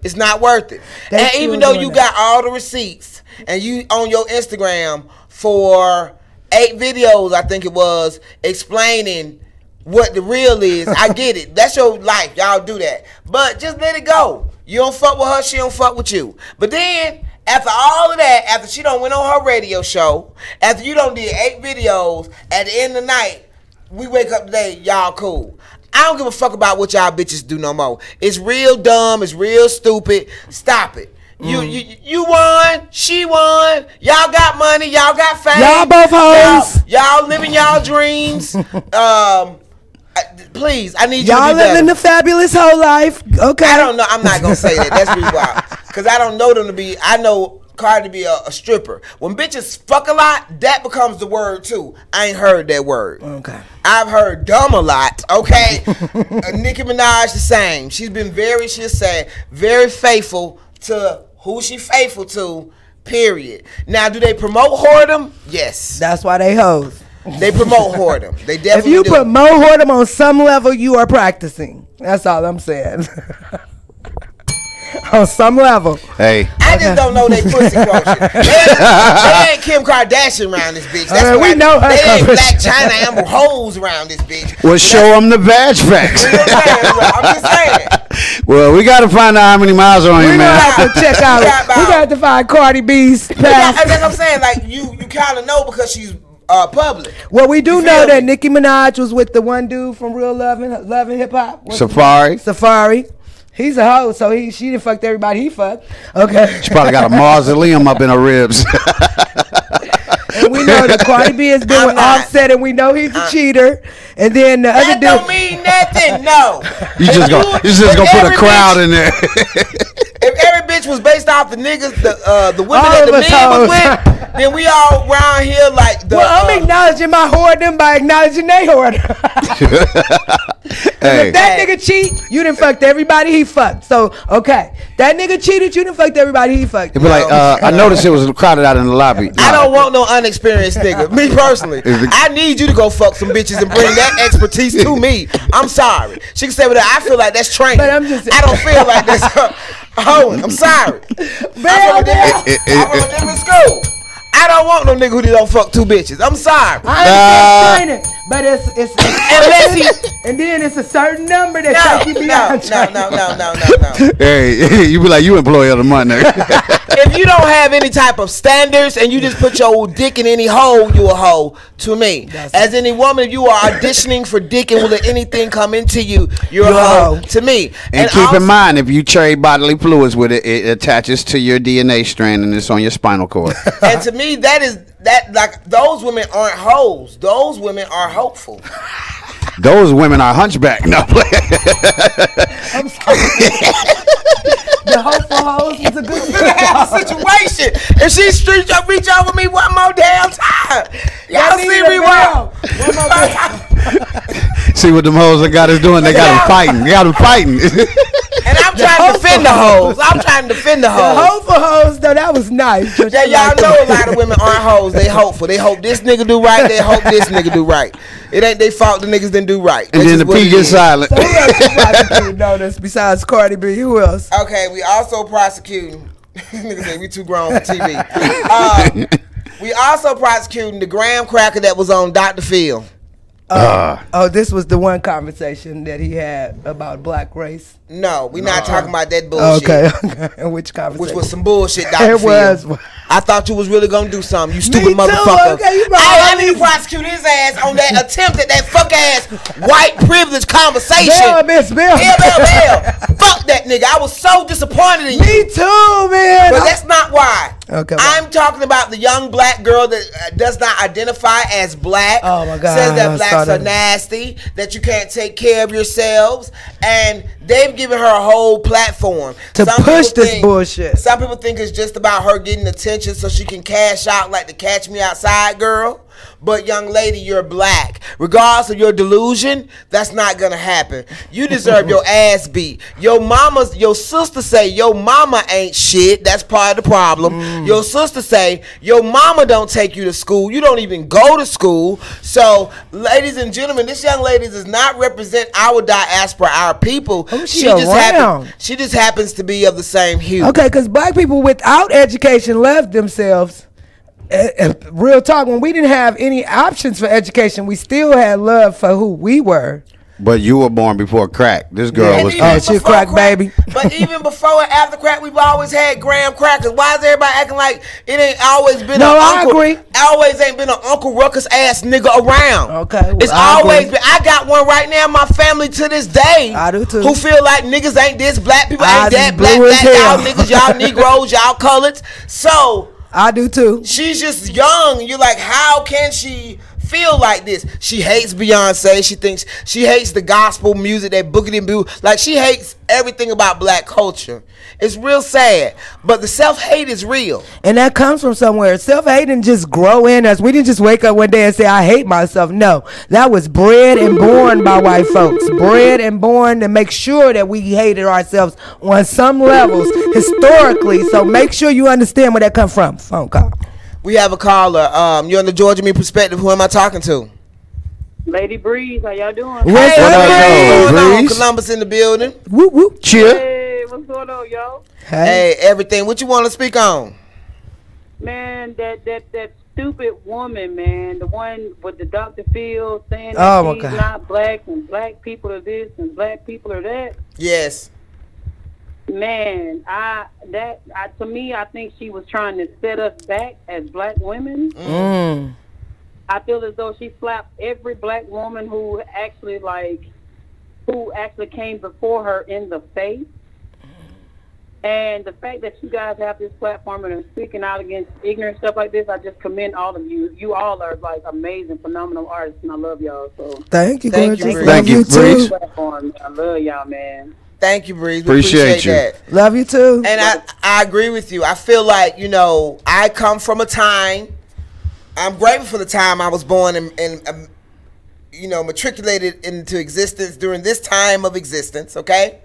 It's not worth it. And even though you got all the receipts and you on your Instagram for 8 videos, I think it was, explaining what the real is, I get it. That's your life. Y'all do that. But just let it go. You don't fuck with her, she don't fuck with you. But then, after all of that, after she done went on her radio show, after you done did 8 videos, at the end of the night, we wake up today, y'all cool. I don't give a fuck about what y'all bitches do no more. It's real dumb. It's real stupid. Stop it. You won. She won. Y'all got money. Y'all got fame. Y'all both hoes. Y'all living y'all dreams. Please, I need y'all you to be living the fabulous whole life. Okay. I don't know. I'm not gonna say that. That's really wild. Because I don't know them to be. I know Cardi to be a stripper. When bitches fuck a lot, that becomes the word too. I ain't heard that word. Okay. I've heard dumb a lot. Okay. Nicki Minaj the same. She's been very faithful to who she faithful to. Period. Now, do they promote whoredom? Yes. That's why they hoes. They promote whoredom. They definitely do. If you promote whoredom on some level, you are practicing. That's all I'm saying. On some level. Hey. I just don't know they pussy quotient. They ain't Kim Kardashian around this bitch. That's we know her. They ain't Black China Amber hoes around this bitch. Well, show them the badge facts. I'm just saying. Well, we got to find out how many miles are on you, man. We have to check out. We got to find Cardi B's past. That's what I'm saying. Like, you kind of know because she's public. Well, we do know that Nicki Minaj was with the one dude from Real Love and Hip Hop. Safari. He's a hoe, so she done fucked everybody he fucked. Okay. She probably got a mausoleum up in her ribs. And we know that Cardi B has been with Offset, and we know he's a cheater. And then the other dude. That don't mean nothing. No. You just gonna put a crowd in there. If every bitch was based off the niggas, the women that the men was with, then we all around here like the. Well, I'm acknowledging my whoredom by acknowledging they whoredom. Hey. If that nigga cheat, you done fucked everybody he fucked. So, okay. That nigga cheated, you done fucked everybody he fucked. It'd be like, I noticed it was crowded out in the lobby. I don't want no unexperienced nigga. Me personally, I need you to go fuck some bitches and bring that expertise to me. I'm sorry. She can say, but I feel like that's training. But I'm just, I don't feel like that's hoeing. I'm sorry. I'm from a different school. I don't want no nigga who don't fuck two bitches. I'm sorry. I understand training, but it's unless he, and then it's a certain number that take you beyond training. No. Hey, you be like, you employee of the month, nigga. If you don't have any type of standards and you just put your dick in any hole, you a hoe to me. As any woman, if you are auditioning for dick and will let anything come into you, you're a hoe to me. And keep in mind, if you trade bodily fluids with it, it attaches to your DNA strand and it's on your spinal cord. And to me, like those women aren't hoes. Those women are hopeful. Those women are hunchback. No. I'm sorry. The hopeful hoes is a good situation. If she reach over me one more damn time, y'all see me well. See what them hoes that got us doing? They got them fighting. They got them fighting. And I'm trying to defend the hoes. The hopeful hoes, though, that was nice. Yeah, y'all know a lot of women aren't hoes. They hopeful. They hope this nigga do right. They hope this nigga do right. It ain't their fault the niggas didn't do right. And then the P gets silent. So who else you prosecuting notice besides Cardi B? Who else? Okay, we also prosecuting. Niggas say we too grown for TV. We also prosecuting the graham cracker that was on Dr. Phil. This was the one conversation that he had about black race. No, we not talking about that bullshit. Okay. Which conversation? Which was some bullshit, Dr. It was. Phil. I thought you was really gonna do something, you stupid motherfucker. Okay, I need to prosecute his ass on that attempt at that fuck ass white privilege conversation. Bill. Fuck that nigga. I was so disappointed in you. Me too, man. But that's not why. Okay. I'm talking about the young black girl that does not identify as black. Oh my God. Says that blacks are nasty, that you can't take care of yourselves, and they've given her a whole platform to push this bullshit. Some people think it's just about her getting attention so she can cash out like the Catch Me Outside girl. But young lady, you're black. Regardless of your delusion, that's not gonna happen. You deserve your ass beat. Your sister say your mama ain't shit. That's part of the problem. Your sister say your mama don't take you to school. You don't even go to school. So, ladies and gentlemen, this young lady does not represent our diaspora, our people. She just happens to be of the same hue. Okay, because black people without education left themselves. Real talk, when we didn't have any options for education, we still had love for who we were. But you were born before crack. This girl was she a crack baby. But even before and after crack, we've always had graham crackers. Why is everybody acting like it ain't always been I agree. Always ain't been an Uncle Ruckus ass nigga around. Okay. Well, it's always been. I got one right now in my family to this day. I do too. Who feel like niggas ain't this, black people ain't that, black y'all niggas, y'all Negroes, y'all coloreds. So I do too. She's just young. You're like, how can she feel like this? She hates Beyonce. She thinks she hates the gospel music, that boogity boo. Like, she hates everything about black culture. It's real sad. But the self-hate is real. And that comes from somewhere. Self-hate didn't just grow in us. We didn't just wake up one day and say, I hate myself. No. That was bred and born by white folks. Bred and born to make sure that we hated ourselves on some levels historically. So make sure you understand where that comes from. Phone call. We have a caller. You're on the Georgia Me Perspective. Who am I talking to? Lady Breeze, how y'all doing? What's going on? Columbus in the building. Whoop whoop. Cheer. Hey, what's going on, y'all? Hey, everything. What you want to speak on? Man, that stupid woman, man, the one with the Dr. Phil saying that she's not black and black people are this and black people are that. Yes. Man, to me, I think she was trying to set us back as black women. I feel as though she slapped every black woman who actually came before her in the face. And the fact that you guys have this platform and are speaking out against ignorant stuff like this, I just commend all of you. You all are like amazing, phenomenal artists, and I love y'all. So thank you, Thank you, Breeze. I love y'all, man. Thank you, Breeze. Appreciate you. That. Love you too. And I agree with you. I feel like, I come from a time, I'm grateful for the time I was born and matriculated into existence during this time of existence, okay?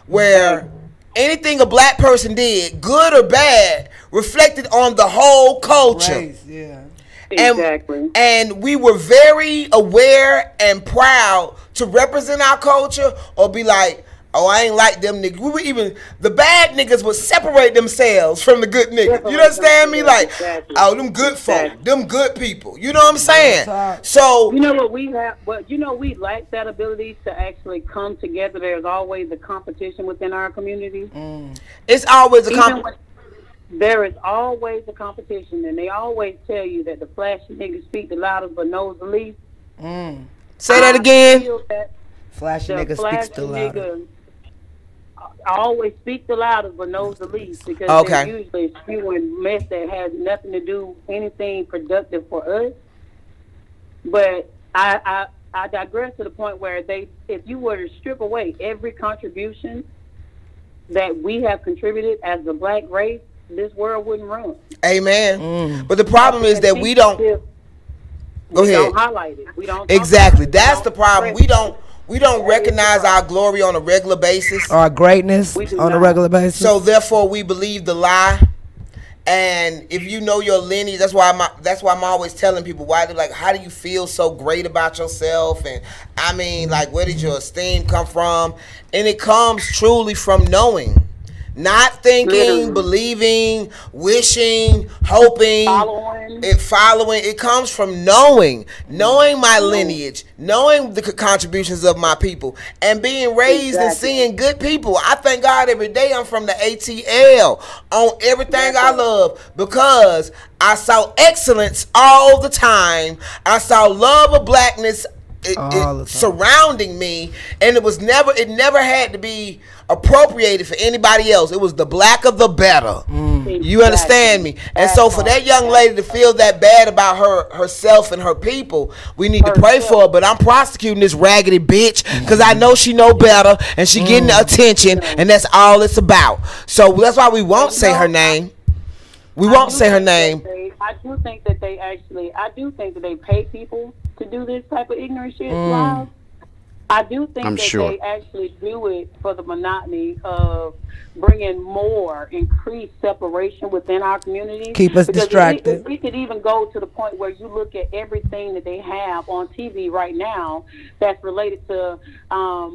Where anything a black person did, good or bad, reflected on the whole culture. Race, yeah. Exactly. And we were very aware and proud to represent our culture or be like, oh, I ain't like them niggas. We were even, the bad niggas would separate themselves from the good niggas. You understand me? Like, oh, them good folk, them good people. You know what I'm saying? So, you know what we have, but we lack that ability to actually come together. There's always a competition within our community. It's always a competition. There is always a competition, and they always tell you that the flashy niggas speak the loudest but knows the least. Say that again. Flashy nigga speaks the loudest. I always speak the loudest but knows the least because they're usually spewing mess that has nothing to do anything productive for us. But I digress to the point where if you were to strip away every contribution that we have contributed as the black race, this world wouldn't run. Amen. But the problem is that we don't. Go ahead. We don't highlight it. We don't. Exactly. That's the problem. We don't recognize our glory on a regular basis. Our greatness on a regular basis. So therefore, we believe the lie. And if you know your lineage, that's why I'm always telling people why they're like, how do you feel so great about yourself? And I mean, like, where did your esteem come from? And it comes truly from knowing. Not thinking, believing, wishing, hoping, following. It comes from knowing my lineage, knowing the contributions of my people, and being raised and seeing good people. I thank God every day I'm from the ATL on everything I love because I saw excellence all the time. I saw love of blackness surrounding me, and it never had to be appropriated for anybody else. It was the blacker the better. You understand me? And so for that young lady to feel that bad about herself and her people, we need to pray for her. But I'm prosecuting this raggedy bitch because I know she know better and she getting the attention, and that's all it's about. So that's why we won't say her name. We won't say her name. I do think that they pay people to do this type of ignorant shit live. I do think they actually do it for the monotony of bringing more increased separation within our community. Keep us distracted. We could even go to the point where you look at everything that they have on TV right now that's related to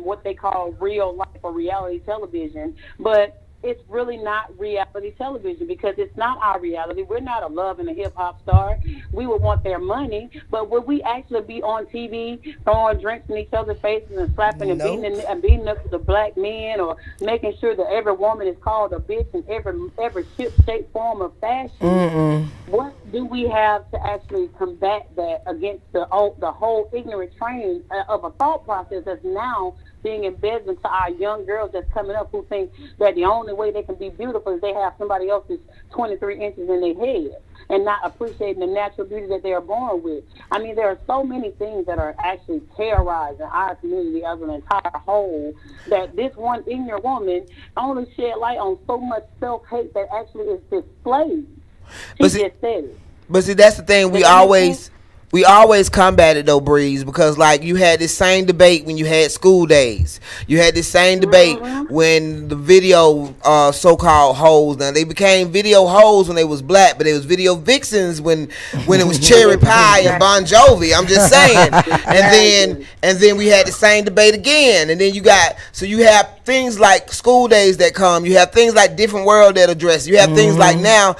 what they call real life or reality television. But it's really not reality television because it's not our reality. We're not a love and a hip-hop star. We would want their money, but would we actually be on TV throwing drinks in each other's faces and slapping and beating up the black men, or making sure that every woman is called a bitch in every shape, form of fashion? What do we have to actually combat that against the whole ignorant training of a thought process that's now being embedded into our young girls that's coming up, who think that the only way they can be beautiful is they have somebody else's 23 inches in their head, and not appreciating the natural beauty that they are born with. I mean, there are so many things that are actually terrorizing our community as an entire whole, that this one ignorant woman only shed light on so much self-hate that actually is displayed. She just said it. But see, that's the thing. We always combat it though, Breeze, because like you had this same debate when you had school days. You had this same debate when the video so-called hoes. Now they became video hoes when they was black, but they was video vixens when it was Cherry Pie and Bon Jovi. I'm just saying. And then we had the same debate again. And then you have things like school days that come. You have things like Different World that address. You have things like now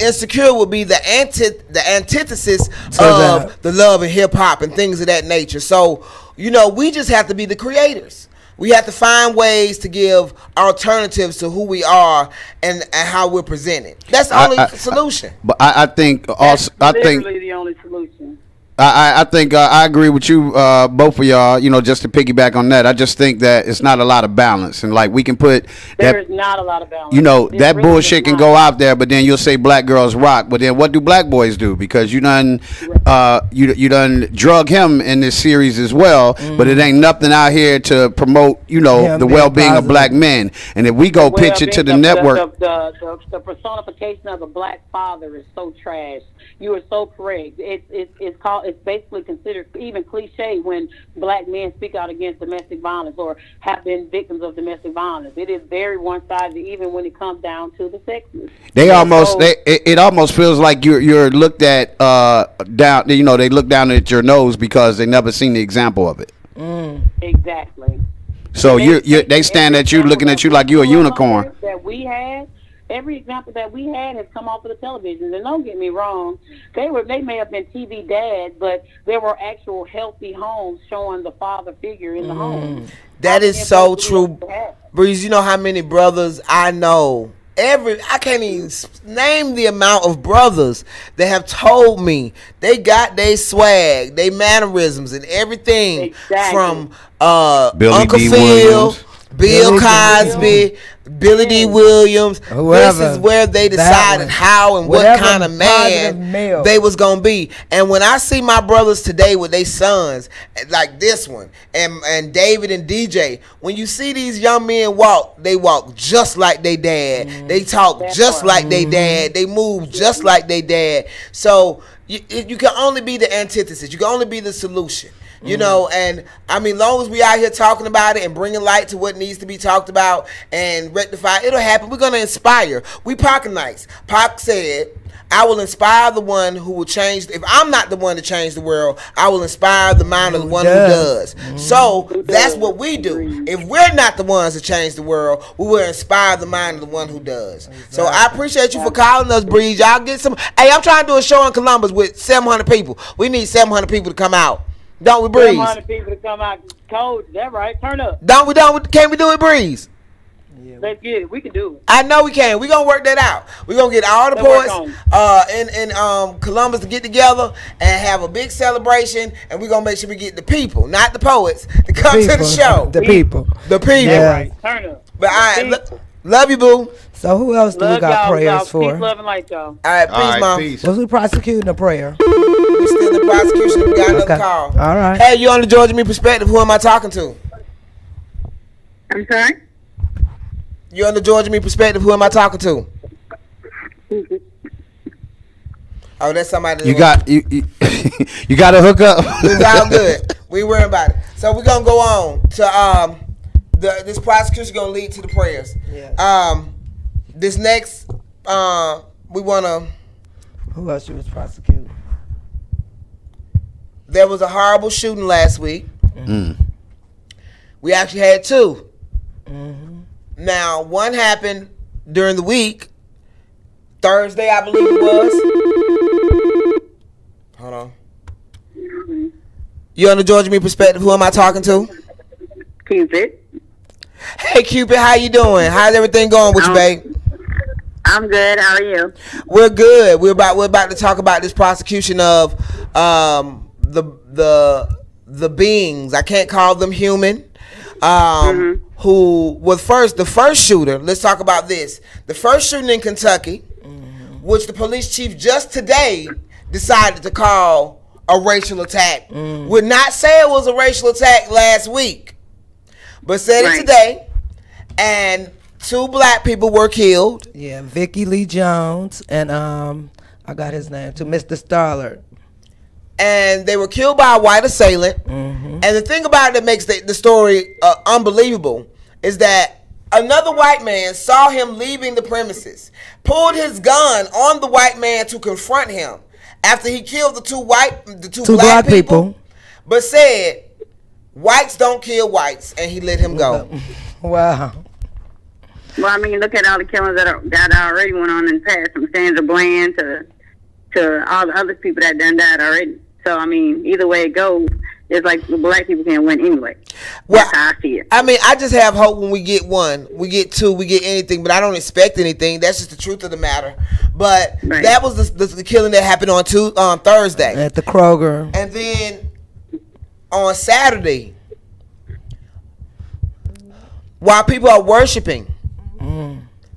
Insecure will be the antithesis of the love and hip hop and things of that nature. So, we just have to be the creators. We have to find ways to give alternatives to who we are and how we're presented. That's the only solution. But I think also, literally the only solution. I think I agree with you, both of y'all. Just to piggyback on that, I just think that it's not a lot of balance, and like we can put there's not a lot of balance. That really bullshit can go out there, but then you'll say black girls rock, but then what do black boys do? Because you done drug him in this series as well, but it ain't nothing out here to promote the well-being of black men. And if we go pitch it to the network, the personification of a black father is so trash. You are so correct. It's called. it's basically considered even cliche when black men speak out against domestic violence or have been victims of domestic violence. It is very one-sided, even when it comes down to the sexes. It almost feels like you're looked at down. You know, they look down at your nose because they never seen the example of it. Exactly. So they stand at you, looking at you like you're a unicorn. Every example that we had has come off of the television. And don't get me wrong, they may have been TV dads, but there were actual healthy homes showing the father figure in the home. That is so true, Breeze. You know how many brothers I know. I can't even name the amount of brothers that have told me they got their swag, their mannerisms, and everything from Uncle Phil, Bill Cosby, Billy D. Williams. This is where they decided how and what kind of man they was gonna be. And when I see my brothers today with their sons, like this one, and David and DJ, when you see these young men walk, they walk just like they dad. They talk just like they dad. They move just like they dad. So you can only be the antithesis. You can only be the solution. You know, and I mean, long as we out here talking about it and bringing light to what needs to be talked about and rectify, it'll happen. We're going to inspire. We Parkinites. Pac said, I will inspire the one who will change. If I'm not the one to change the world, I will inspire the mind of the one who does. So that's what we do. If we're not the ones to change the world, we will inspire the mind of the one who does. So I appreciate you for calling us, Breeze. Y'all get some. Hey, I'm trying to do a show in Columbus with 700 people. We need 700 people to come out. Don't we, Breeze? 700 people to come out cold. That right. Turn up. Can't we do it, Breeze? Yeah, let's get it. We can do it. I know we can. We're going to work that out. We're going to get all the poets in Columbus to get together and have a big celebration, and we're going to make sure we get the people, not the poets, to come to the show. The people. The people. Yeah. Right. Turn up. But all right, love you, boo. So who else do we got prayers for? Peace, love, and light, y'all. All right, peace, Mom. Was we prosecuting a prayer? We still in prosecution. We got another call. All right. Hey, you on the Georgia Me Perspective. Who am I talking to? I'm sorry? You on the Georgia Me Perspective. Who am I talking to? Oh, that's somebody. You got you got to hook up. It's all good. We ain't worrying about it. So we're gonna go on to this prosecution gonna lead to the prayers. Yeah. This next we wanna. Who else you was prosecuting? There was a horrible shooting last week. We actually had two. Now, one happened during the week. Thursday, I believe it was. Hold on. You on the Georgia Me Perspective? Who am I talking to? Cupid. Hey, Cupid, how you doing? How's everything going with you, babe? I'm good. How are you? We're good. We're about to talk about this prosecution of the beings. I can't call them human. Who was the first shooter? Let's talk about this. The first shooting in Kentucky, which the police chief just today decided to call a racial attack. Would not say it was a racial attack last week, but said it today. And 2 black people were killed. Yeah, Vicky Lee Jones and I got his name too, Mr. Starlard. And they were killed by a white assailant. And the thing about it that makes the story unbelievable is that another white man saw him leaving the premises, pulled his gun on the white man to confront him after he killed the two black people, but said, whites don't kill whites, and he let him go. Wow. Well, I mean, look at all the killings that already went on in the past, from Sandra Bland to all the other people that done died already. So, I mean, either way it goes, it's like the black people can't win anyway. Well, that's how I see it. I mean, I just have hope when we get one, we get two, we get anything, but I don't expect anything. That's just the truth of the matter. But that was the killing that happened on Thursday. At the Kroger. And then on Saturday, while people are worshiping,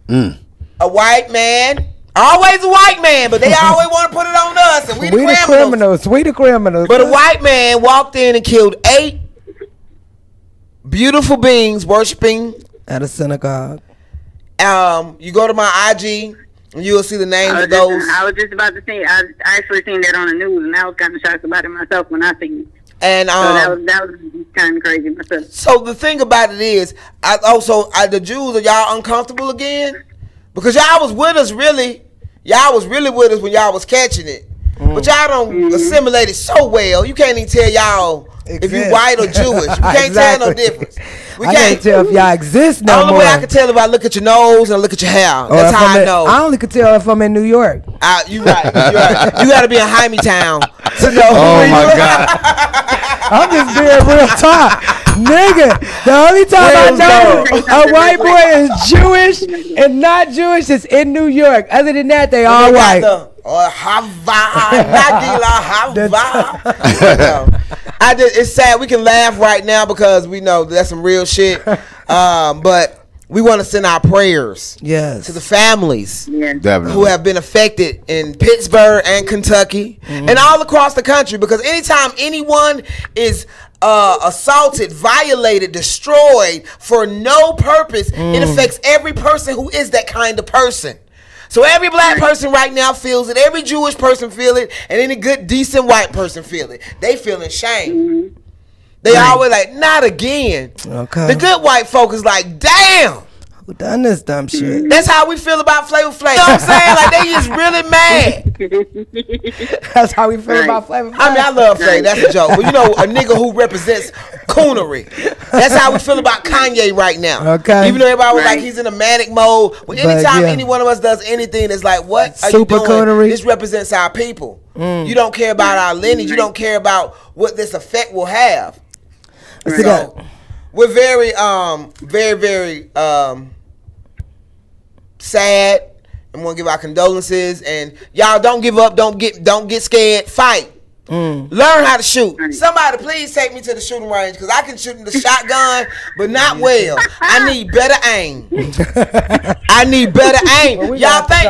a white man, always a white man, but they always want to put it on us, and we the criminals. We the criminals. But a white man walked in and killed 8 beautiful beings worshiping at a synagogue. You go to my IG, You'll see the names of those. I was just about to say, I actually seen that on the news, and I was kind of shocked about it myself when I seen it. And so that was kind of crazy myself. So the thing about it is, the Jews, are y'all uncomfortable again? Because y'all was with us really. Y'all was really with us when y'all was catching it. But y'all don't assimilate it so well. You can't even tell y'all if you white or Jewish. We can't tell no difference. I can't tell if y'all exist no more. The only way I can tell if I look at your nose and look at your hair. That's how I know. I only can tell if I'm in New York. You right. You got to be in Jaime Town to know. Oh my God. I'm just being real talk. Nigga, the only time I know a white boy is Jewish and not Jewish is in New York. Other than that, they all white. It's sad. We can laugh right now because we know that's some real shit. But we want to send our prayers to the families who have been affected in Pittsburgh and Kentucky and all across the country. Because anytime anyone is assaulted, violated, destroyed for no purpose, it affects every person who is that kind of person. So every black person right now feels it, every Jewish person feel it, and any good, decent white person feel it. They feeling shame. They always like, not again. Okay. The good white folk is like, damn. Who done this dumb shit? That's how we feel about Flavor Flav. You know what I'm saying? Like, they just really mad. That's how we feel about Flavor Flav. I mean, I love Flav. That's a joke. But you know, a nigga who represents coonery. That's how we feel about Kanye right now. Okay. Even though everybody was like, he's in a manic mode. Well, anytime any one of us does anything, it's like, what are super you doing? Coonery. This represents our people. You don't care about our lineage. You don't care about what this effect will have. So, we're very, very sad, and want to give our condolences. And y'all don't give up. Don't get scared. Fight. Learn how to shoot. Somebody please take me to the shooting range because I can shoot the shotgun, but not well. I need better aim. I need better aim. Well, y'all think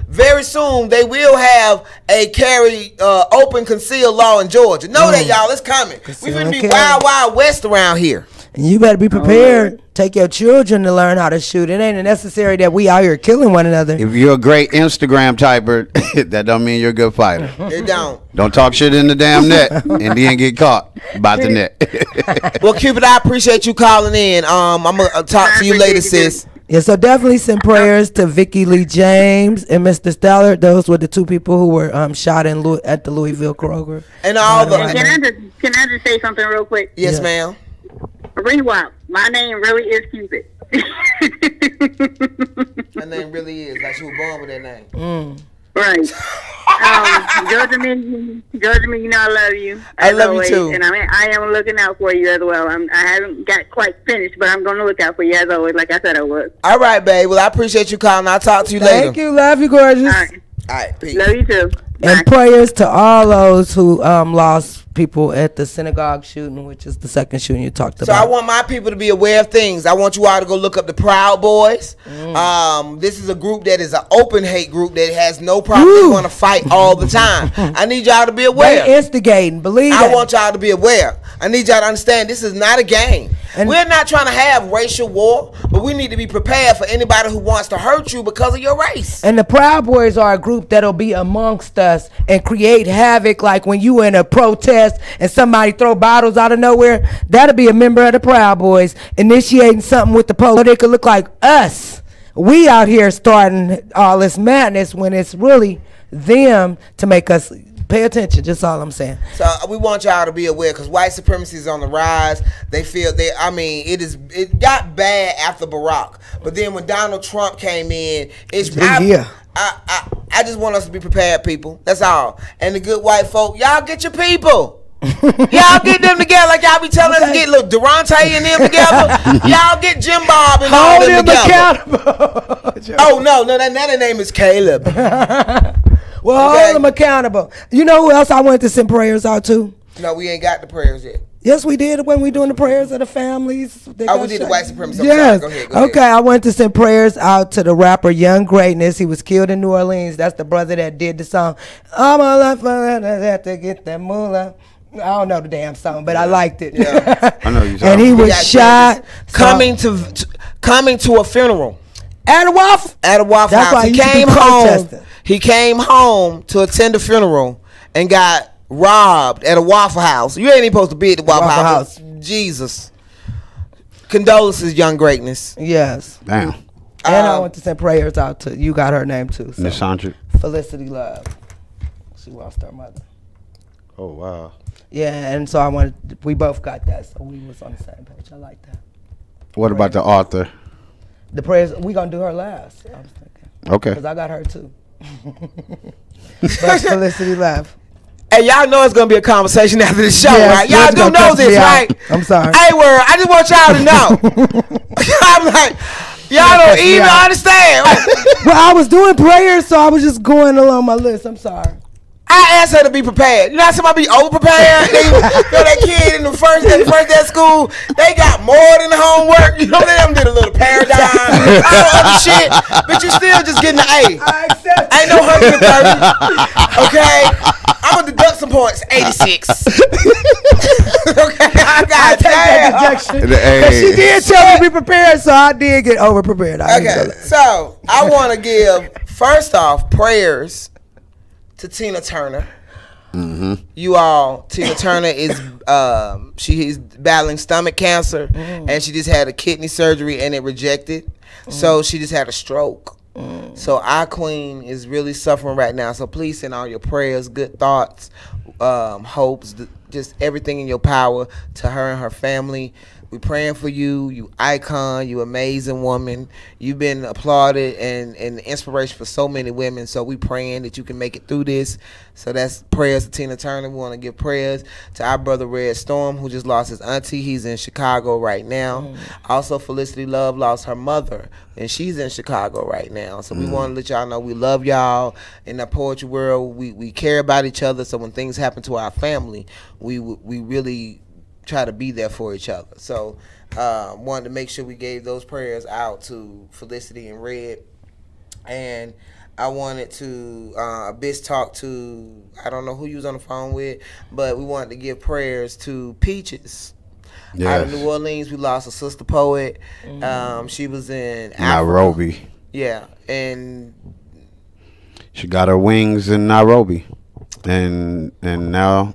very soon they will have a carry open concealed law in Georgia. Know that, y'all. It's coming. We finna be wild west around here. And you better be prepared. Take your children to learn how to shoot. It ain't necessary that we out here killing one another. If you're a great Instagram typer, that don't mean you're a good fighter. It don't. Don't talk shit in the damn net and then get caught by the net. Well, Cupid, I appreciate you calling in. I'm gonna talk to you later, sis. Yeah, so definitely send prayers to Vicky Lee James and Mr. Stellar. Those were the two people who were shot at the Louisville Kroger. And all the. Can I just say something real quick? Yes, ma'am. Meanwhile, my name really is Cupid. My name really is. Like she was born with that name. Right. Georgia, you know I love you. I love you too. And I am looking out for you as well. I haven't got quite finished, but I'm going to look out for you as always, like I said I would. All right, babe. Well, I appreciate you calling. I'll talk to you later. Thank you. Love you, gorgeous. All right. Peace. Love you too. And prayers to all those who lost people at the synagogue shooting, which is the second shooting you talked about. So I want my people to be aware of things. I want you all to go look up the Proud Boys. This is a group that is an open hate group that has no problem. They want to fight all the time. I need y'all to be aware. They instigating, believe I want y'all to be aware. I need y'all to understand this is not a game. And we're not trying to have racial war, but we need to be prepared for anybody who wants to hurt you because of your race. And the Proud Boys are a group that'll be amongst us and create havoc, like when you in a protest and somebody throw bottles out of nowhere. That'll be a member of the Proud Boys initiating something with the police so they could look like us. We out here starting all this madness when it's really them to make us pay attention. Just all I'm saying. So we want y'all to be aware because white supremacy is on the rise. It got bad after Barack, but then when Donald Trump came in, I just want us to be prepared, people. That's all. And the good white folk, y'all get your people. Y'all get them together like y'all be telling us to get little Durante and them together. Y'all get Jim Bob and all them together. Oh no, that name is Caleb. Well, hold them accountable. You know who else I wanted to send prayers out to? No, we ain't got the prayers yet. Yes, we did when we doing the prayers of the families. We did the white supremacy. Yes. Go ahead. Okay, I wanted to send prayers out to the rapper Young Greatness. He was killed in New Orleans. That's the brother that did the song. All my life I had to get that moolah. I don't know the damn song, but I liked it. Yeah. I know you. And he was shot coming to a funeral. At a Waffle? At a Waffle That's House. why He he used to be came home. protesting. He came home to attend a funeral and got robbed at a Waffle House. You ain't even supposed to be at the Waffle House. Jesus. Condolences, young greatness. Yes. Damn. And I want to send prayers out to you. Got her name too. So. Miss Sandra. Felicity Love. She lost her mother. Oh wow. Yeah, and so I wanted. We both got that, so we was on the same page. I like that. What about the author? The prayers we gonna do her last. I was thinking. Okay. Because I got her too. But Felicity Love. Hey, y'all know it's gonna be a conversation after the show, Yes, right? Y'all Liz do gonna know cuss me this, out. right? I'm sorry. Hey, word, I just want y'all to know. I'm like, y'all don't even understand. Well, I was doing prayers, so I was just going along my list. I'm sorry. I asked her to be prepared. You know how somebody be over prepared? You know that kid in the first day of school, they got more than the homework. You know, they done did a little paradigm, all other shit, but you still just getting an A. I accept. Ain't no 130. Okay? I'm gonna deduct some points. 86. Okay, I take that deduction. But she did tell me to be prepared, so I did get over prepared. Okay, so I want to give, first off, prayers to Tina Turner. You all, Tina Turner is she's battling stomach cancer, and she just had a kidney surgery and it rejected, so she just had a stroke. So our queen is really suffering right now. So please send all your prayers, good thoughts, hopes, just everything in your power to her and her family. We praying for you, you icon, you amazing woman. You've been applauded and inspiration for so many women. So we praying that you can make it through this. So that's prayers to Tina Turner. We want to give prayers to our brother Red Storm, who just lost his auntie. He's in Chicago right now. Also, Felicity Love lost her mother, and she's in Chicago right now. So we want to let y'all know we love y'all in the poetry world. We care about each other. So when things happen to our family, we really try to be there for each other. So wanted to make sure we gave those prayers out to Felicity and Red. And I wanted to Biz talk to, I don't know who you was on the phone with, but we wanted to give prayers to Peaches. Yes. Out of New Orleans, we lost a sister poet. She was in Africa. Nairobi. Yeah, and she got her wings in Nairobi. And now,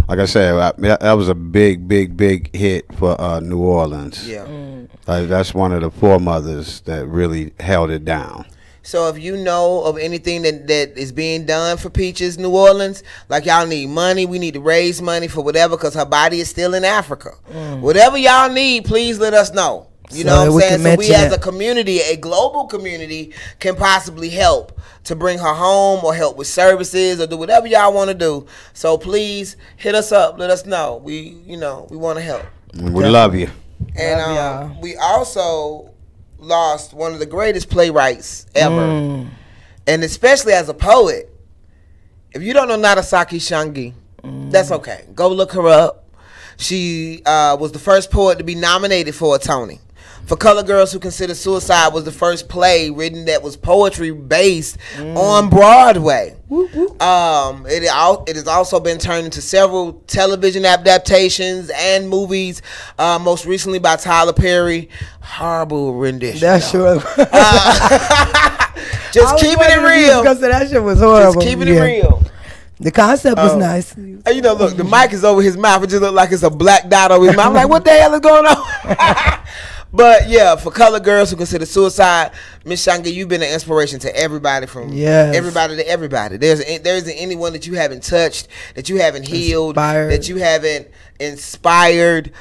like I said, that was a big hit for New Orleans. Yeah. That's one of the foremothers that really held it down. So if you know of anything that is being done for Peaches New Orleans, like y'all need money, we need to raise money for whatever, because her body is still in Africa. Whatever y'all need, please let us know. You know what I'm saying? So we as a community, a global community, can possibly help to bring her home or help with services or do whatever y'all want to do. So please hit us up. Let us know. We want to help. We love you. And we also lost one of the greatest playwrights ever. And especially as a poet. If you don't know Natasaki Shangi, that's okay. Go look her up. She was the first poet to be nominated for a Tony. For Colored Girls Who Consider Suicide was the first play written that was poetry based on Broadway. It has also been turned into several television adaptations and movies, most recently by Tyler Perry. Horrible rendition. That's sure. Just keeping it real. Because that shit was horrible. Just keeping it real. The concept was nice. You know, look, the mic is over his mouth. It just look like it's a black dot over his mouth. I'm like, what the hell is going on? But yeah, for Colored Girls Who Consider Suicide, Miss Shangi, you've been an inspiration to everybody, from everybody to everybody. There isn't anyone that you haven't touched, that you haven't healed, that you haven't inspired.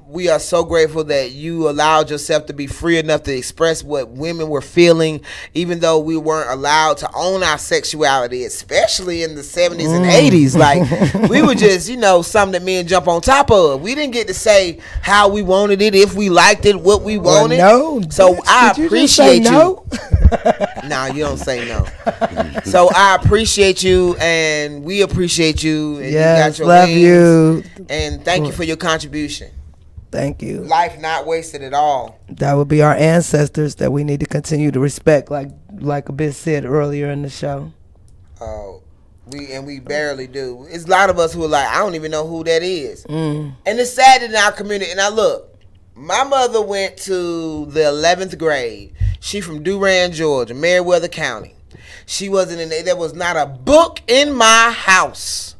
We are so grateful that you allowed yourself to be free enough to express what women were feeling, even though we weren't allowed to own our sexuality, especially in the 70s and 80s. Like, we were just, something that men jump on top of. We didn't get to say how we wanted it, if we liked it, what we wanted. No. So I appreciate you. No? Nah, you don't say no. So I appreciate you, and we appreciate you. And yes, you got your love wings, you. and thank you for your contribution. Thank you. Life not wasted at all. That would be our ancestors that we need to continue to respect, like a bit said earlier in the show. Oh, we barely do. It's a lot of us who are like, I don't even know who that is. And it's sad in our community. And I look, my mother went to the 11th grade. She from Durand, Georgia, Meriwether County. She wasn't in there. There was not a book in my house.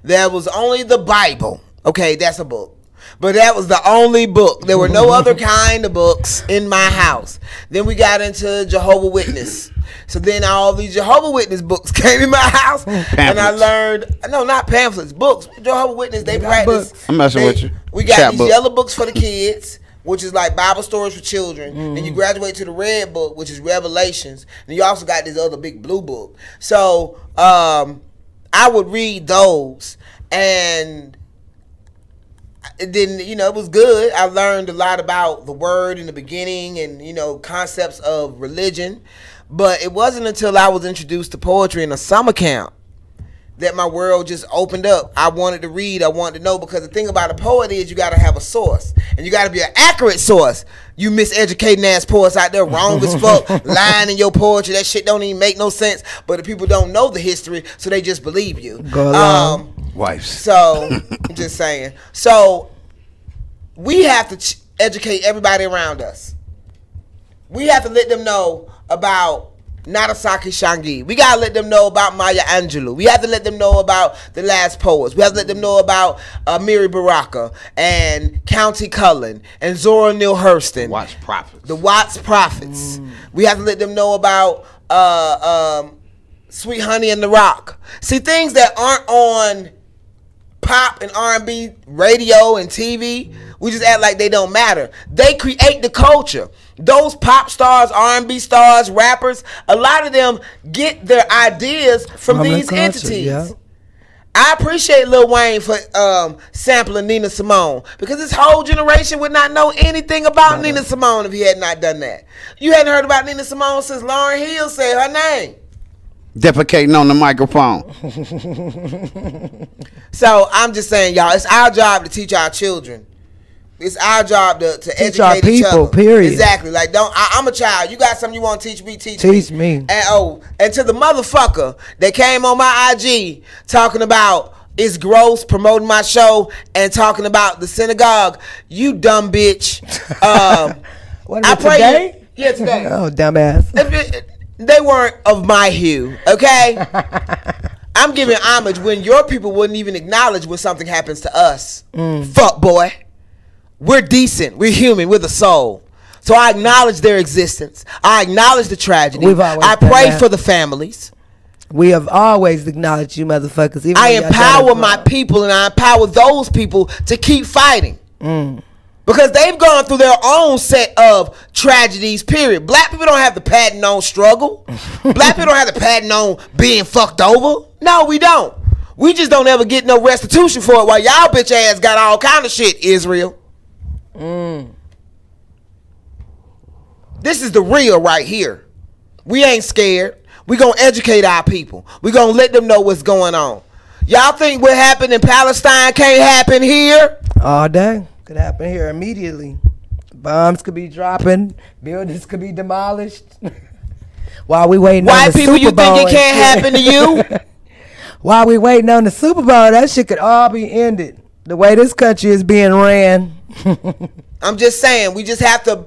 There was only the Bible. Okay, that's a book. But that was the only book. There were no other kind of books in my house. Then we got into Jehovah's Witness. So then all these Jehovah's Witness books came in my house. And I learned, no, not pamphlets, books. Jehovah's Witness, they practice. I'm messing with you. We got these yellow books for the kids, which is like Bible stories for children. And you graduate to the red book, which is Revelations. And you also got this other big blue book. So I would read those. And then, it was good. I learned a lot about the word in the beginning and, concepts of religion. But it wasn't until I was introduced to poetry in a summer camp that my world just opened up. I wanted to read. I wanted to know, because the thing about a poet is you got to have a source. And you got to be an accurate source. You miseducating ass poets out there, wrong as fuck, lying in your poetry. That shit don't even make no sense. But the people don't know the history, so they just believe you. Go along. Wives. So, I'm just saying. So, we have to educate everybody around us. We have to let them know about Nagasaki Shangi. We got to let them know about Maya Angelou. We have to let them know about the last poets. We have to let them know about Amiri Baraka and County Cullen and Zora Neale Hurston. Watts Prophets. The Watts Prophets. We have to let them know about Sweet Honey and the Rock. See, things that aren't on pop and R&B radio and TV, we just act like they don't matter. They create the culture. Those pop stars, R&B stars, rappers, a lot of them get their ideas from these entities. Yeah. I appreciate Lil Wayne for sampling Nina Simone, because this whole generation would not know anything about Nina Simone if he had not done that. You hadn't heard about Nina Simone since Lauryn Hill said her name. Defecating on the microphone. So I'm just saying, y'all, it's our job to teach our children. It's our job to teach educate our people, each other. Period. Exactly. Like, I'm a child. You got something you want to teach me? Teach me. And to the motherfucker that came on my IG talking about it's gross, promoting my show and talking about the synagogue, you dumb bitch. What, I pray today? Yeah, today. Oh, dumbass. They weren't of my hue, okay? I'm giving homage when your people wouldn't even acknowledge when something happens to us. Fuck, boy. We're decent. We're human. We're the soul. So I acknowledge their existence. I acknowledge the tragedy. I pray for the families. We have always acknowledged you motherfuckers. Even I empower my people, and I empower those people to keep fighting. Because they've gone through their own set of tragedies, period. Black people don't have the patent on struggle. Black people don't have the patent on being fucked over. No, we don't. We just don't ever get no restitution for it, while y'all bitch ass got all kind of shit, Israel. This is the real right here. We ain't scared. We gonna educate our people. We gonna let them know what's going on. Y'all think what happened in Palestine can't happen here? All day. Could happen here immediately. Bombs could be dropping. Buildings could be demolished. While we waiting on the Super Bowl. White people, you think it can't happen to you? While we waiting on the Super Bowl, that shit could all be ended. The way this country is being ran. I'm just saying, we just have to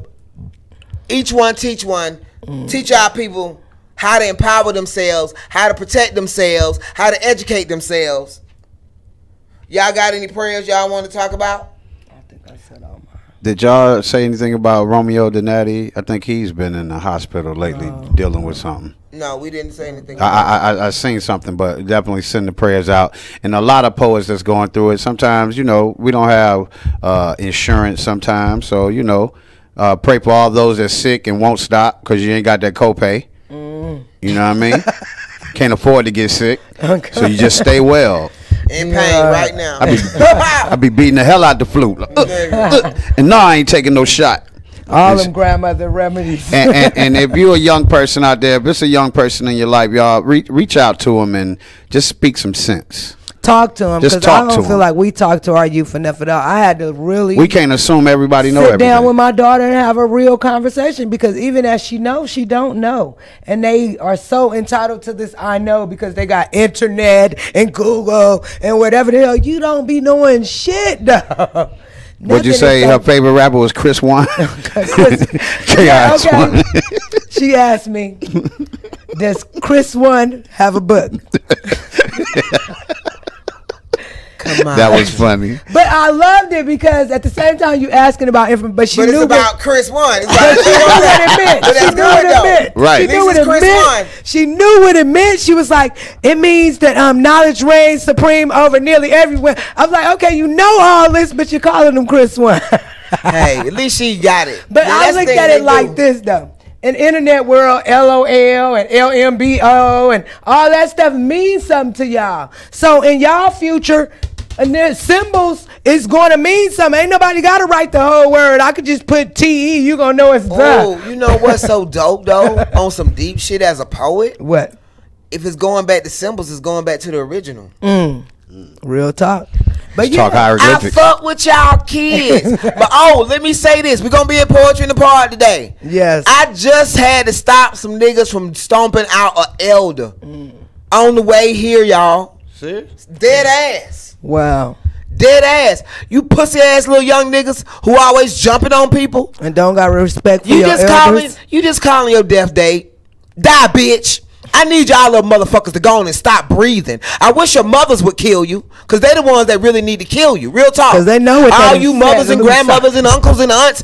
each one teach one. Teach our people how to empower themselves, how to protect themselves, how to educate themselves. Y'all got any prayers y'all want to talk about? Did y'all say anything about Romeo Donati? I think he's been in the hospital lately dealing with something. No, we didn't say anything. I seen something, but definitely send the prayers out. And a lot of poets that's going through it. Sometimes, we don't have insurance sometimes. So, pray for all those that's sick and won't stop because you ain't got that copay. You know what I mean? Can't afford to get sick. Okay. So you just stay well. In pain right now. I be beating the hell out the flu. And no, I ain't taking no shot. All them grandmother remedies. and if you're a young person out there, if it's a young person in your life, y'all reach out to them and just speak some sense. Talk to them, because I don't feel like we talk to our youth enough at all. I had to really. We can't assume everybody know everything. Sit down with my daughter and have a real conversation, because even as she knows, she don't know, and they are so entitled to this. I know, because they got internet and Google and whatever the hell. You don't be knowing shit, though. What'd you say? Her favorite rapper was Chris One. Chris. KRS-One. She asked me, does Chris One have a book? Come on. That was funny. But I loved it because at the same time you asking about information, but she But knew it's about Chris One. It's but she knew what it meant. But She that's knew what good, it though. meant. Right. She This knew what is it Chris meant. One. She knew what it meant. She was like, it means that knowledge reigns supreme over nearly everywhere. I was like, okay, you know all this, but you're calling him Chris One. Hey, at least she got it. But Yeah, I that's the looked thing at they it like do. this though. In internet world, LOL and LMBO and all that stuff means something to y'all. So in y'all future, and their symbols is going to mean something. Ain't nobody got to write the whole word. I could just put TE. You gonna know it's done. Oh, you know what's so dope though? On some deep shit as a poet. What? If it's going back to symbols, it's going back to the original. Real talk. But Let's talk I hieroglyphics. fuck with y'all kids. But let me say this. We're gonna be at Poetry in the Park today. Yes. I just had to stop some niggas from stomping out an elder on the way here, y'all. Serious? Dead ass. Wow. Dead ass. You pussy ass little young niggas who always jumping on people. And don't got respect for You your just elders. calling your death date. Die, bitch. I need y'all little motherfuckers to go on and stop breathing. I wish your mothers would kill you, because they're the ones that really need to kill you. Real talk. 'Cause they know what all they you said, mothers and lose grandmothers and uncles and aunts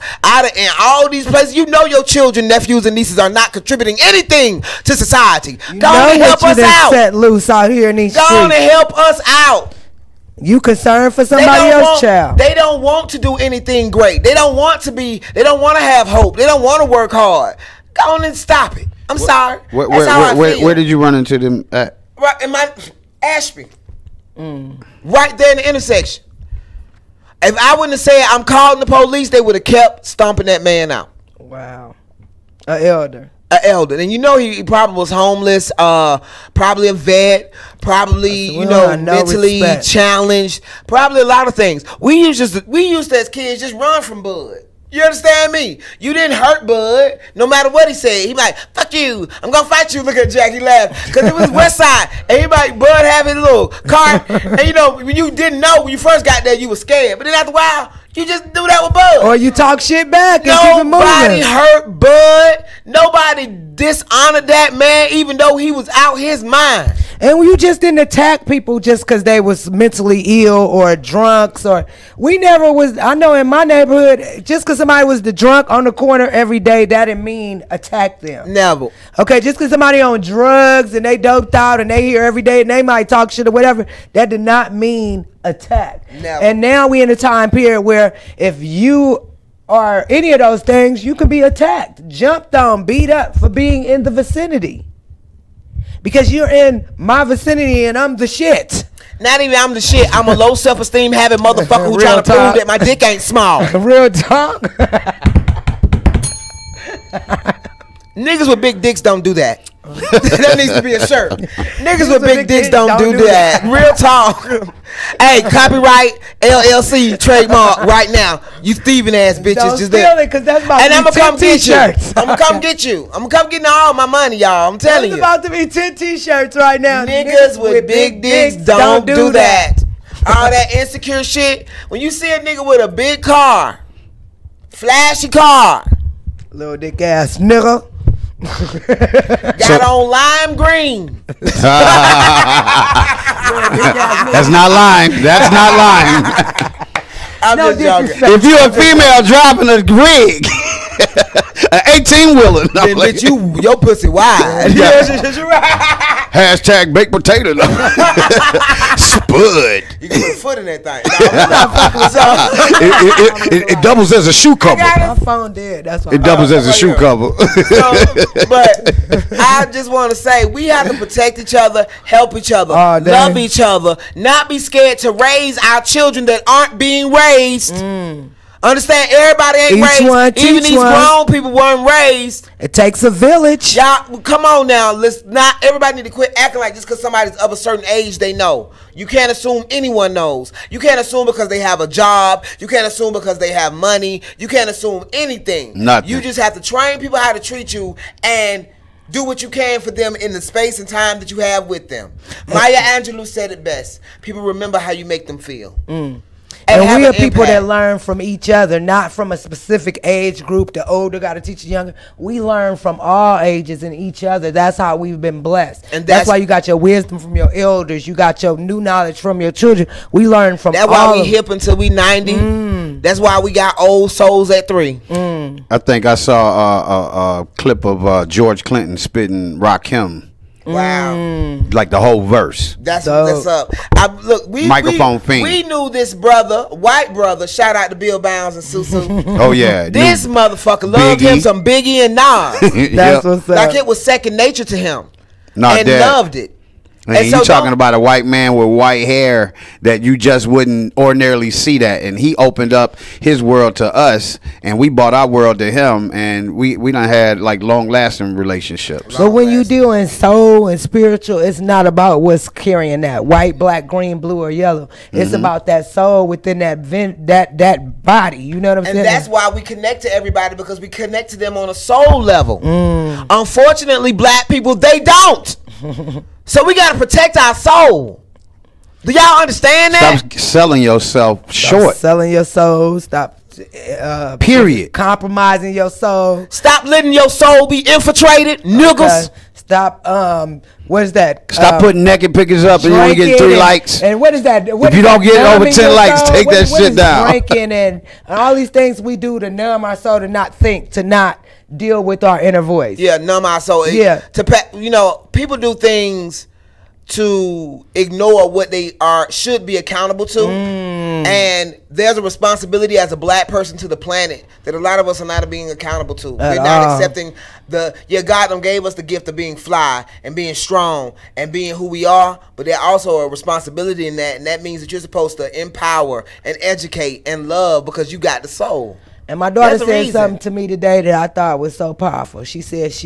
in all these places, you know your children, nephews, and nieces are not contributing anything to society. Go on and help us out. Set loose out here in these Go on and streets. help us out. You concerned for somebody else's child. They don't want to do anything great. They don't want to have hope. They don't want to work hard. Go on and stop it. I'm sorry. That's how I feel. Where did you run into them at? Right in my Ashby. Right there in the intersection. If I wouldn't have said I'm calling the police, they would have kept stomping that man out. Wow. An elder. An elder. And you know he probably was homeless, probably a vet, probably, mentally respect. challenged, probably a lot of things. We used to as kids just run from Bud. You understand me? You didn't hurt Bud, no matter what he said. He like, fuck you, I'm gonna fight you. Look at Jack, he laughed. Because it was West Side. And Bud have his little car. And when you didn't know, when you first got there, you were scared. But then after a while, you just do that with Bud. Or you talk shit back and keep it Nobody moving. hurt Bud. Nobody dishonored that man, even though he was out his mind. And you just didn't attack people just because they was mentally ill or drunks we never was. I know in my neighborhood, just because somebody was the drunk on the corner every day, that didn't mean attack them. Never. Okay, just because somebody on drugs and they doped out and they here every day and they might talk shit or whatever, that did not mean attack. Never. And now we in a time period where if you are any of those things, you can be attacked, jumped on, beat up for being in the vicinity. Because you're in my vicinity and I'm the shit. Not even I'm the shit. I'm a low self-esteem having motherfucker who Real trying to prove talk. that my dick ain't small. Real talk. Niggas with big dicks don't do that. That needs to be a shirt. Niggas with big dicks don't do that. Real talk. Hey, copyright LLC trademark right now. You thieving ass bitches. Don't just steal there. it, 'cause that's about And to I'm be gonna come 10 get you. t-shirts. I'm gonna come get you. I'm gonna come get all my money, y'all. I'm telling It's you. about to be 10 t-shirts right now. Niggas with big dicks don't do that. All that insecure shit. When you see a nigga with a big car, flashy car, Little dick ass nigga. got on lime green. That's not lying. That's not lying. I'm No just joking. disrespect. If you're a female driving a rig, an 18-wheeler, Then bitch, your pussy wide. hashtag baked potato. Spud. You can put a foot in that thing. No, I'm not fucking with y'all. It doubles as a shoe cover. My phone dead. That's why. It doubles as a shoe cover. But I just want to say we have to protect each other, help each other, Oh, damn. love each other, not be scared to raise our children that aren't being raised. Understand? Everybody ain't Each raised. one, Even teach these one. grown people weren't raised. It takes a village. Y'all, come on now. Let's not. Everybody need to quit acting like just because somebody's of a certain age they know. You can't assume anyone knows. You can't assume because they have a job. You can't assume because they have money. You can't assume anything. Nothing. You just have to train people how to treat you and do what you can for them in the space and time that you have with them. Maya Angelou said it best. People remember how you make them feel. and we have are an people that impact. learn from each other, not from a specific age group. The older got to teach the younger. We learn from all ages and each other. That's how we've been blessed. And that's why you got your wisdom from your elders. You got your new knowledge from your children. We learn from That's all why we of hip until we 90. That's why we got old souls at 3. I think I saw a clip of George Clinton spitting Rakim. Wow. Like the whole verse. That's up. Look, Microphone fiend. We knew this brother, white brother. Shout out to Bill Bounds and Susu. Oh yeah. This motherfucker loved him some Biggie and Nas. That's what's up. Like it was second nature to him. Not and that. loved it. And you talking about a white man with white hair that you just wouldn't ordinarily see that, and he opened up his world to us, and we brought our world to him, and we done had like long lasting relationships. But when you deal in soul and spiritual, it's not about what's carrying that white, black, green, blue, or yellow. It's about that soul within that body. You know what I'm saying? And that's why we connect to everybody, because we connect to them on a soul level. Unfortunately, black people, they don't. So we got to protect our soul. Do y'all understand that? Stop selling yourself short. Stop selling your soul. Stop. Period. Compromising your soul. Stop letting your soul be infiltrated, niggas. Okay. Stop. What is that? Stop putting naked pictures up and you only get 3 likes. And what is that? If you don't get over 10 likes, take that shit down. Drinking and all these things we do to numb our soul, to not think, to not deal with our inner voice. Yeah, numb our soul. Yeah. People do things to ignore what they should be accountable to. And there's a responsibility as a black person to the planet that a lot of us are not being accountable to. We're not accepting God done gave us the gift of being fly and being strong and being who we are, but there's also a responsibility in that, and that means that you're supposed to empower and educate and love because you got the soul. And my daughter said something to me today that I thought was so powerful. She said she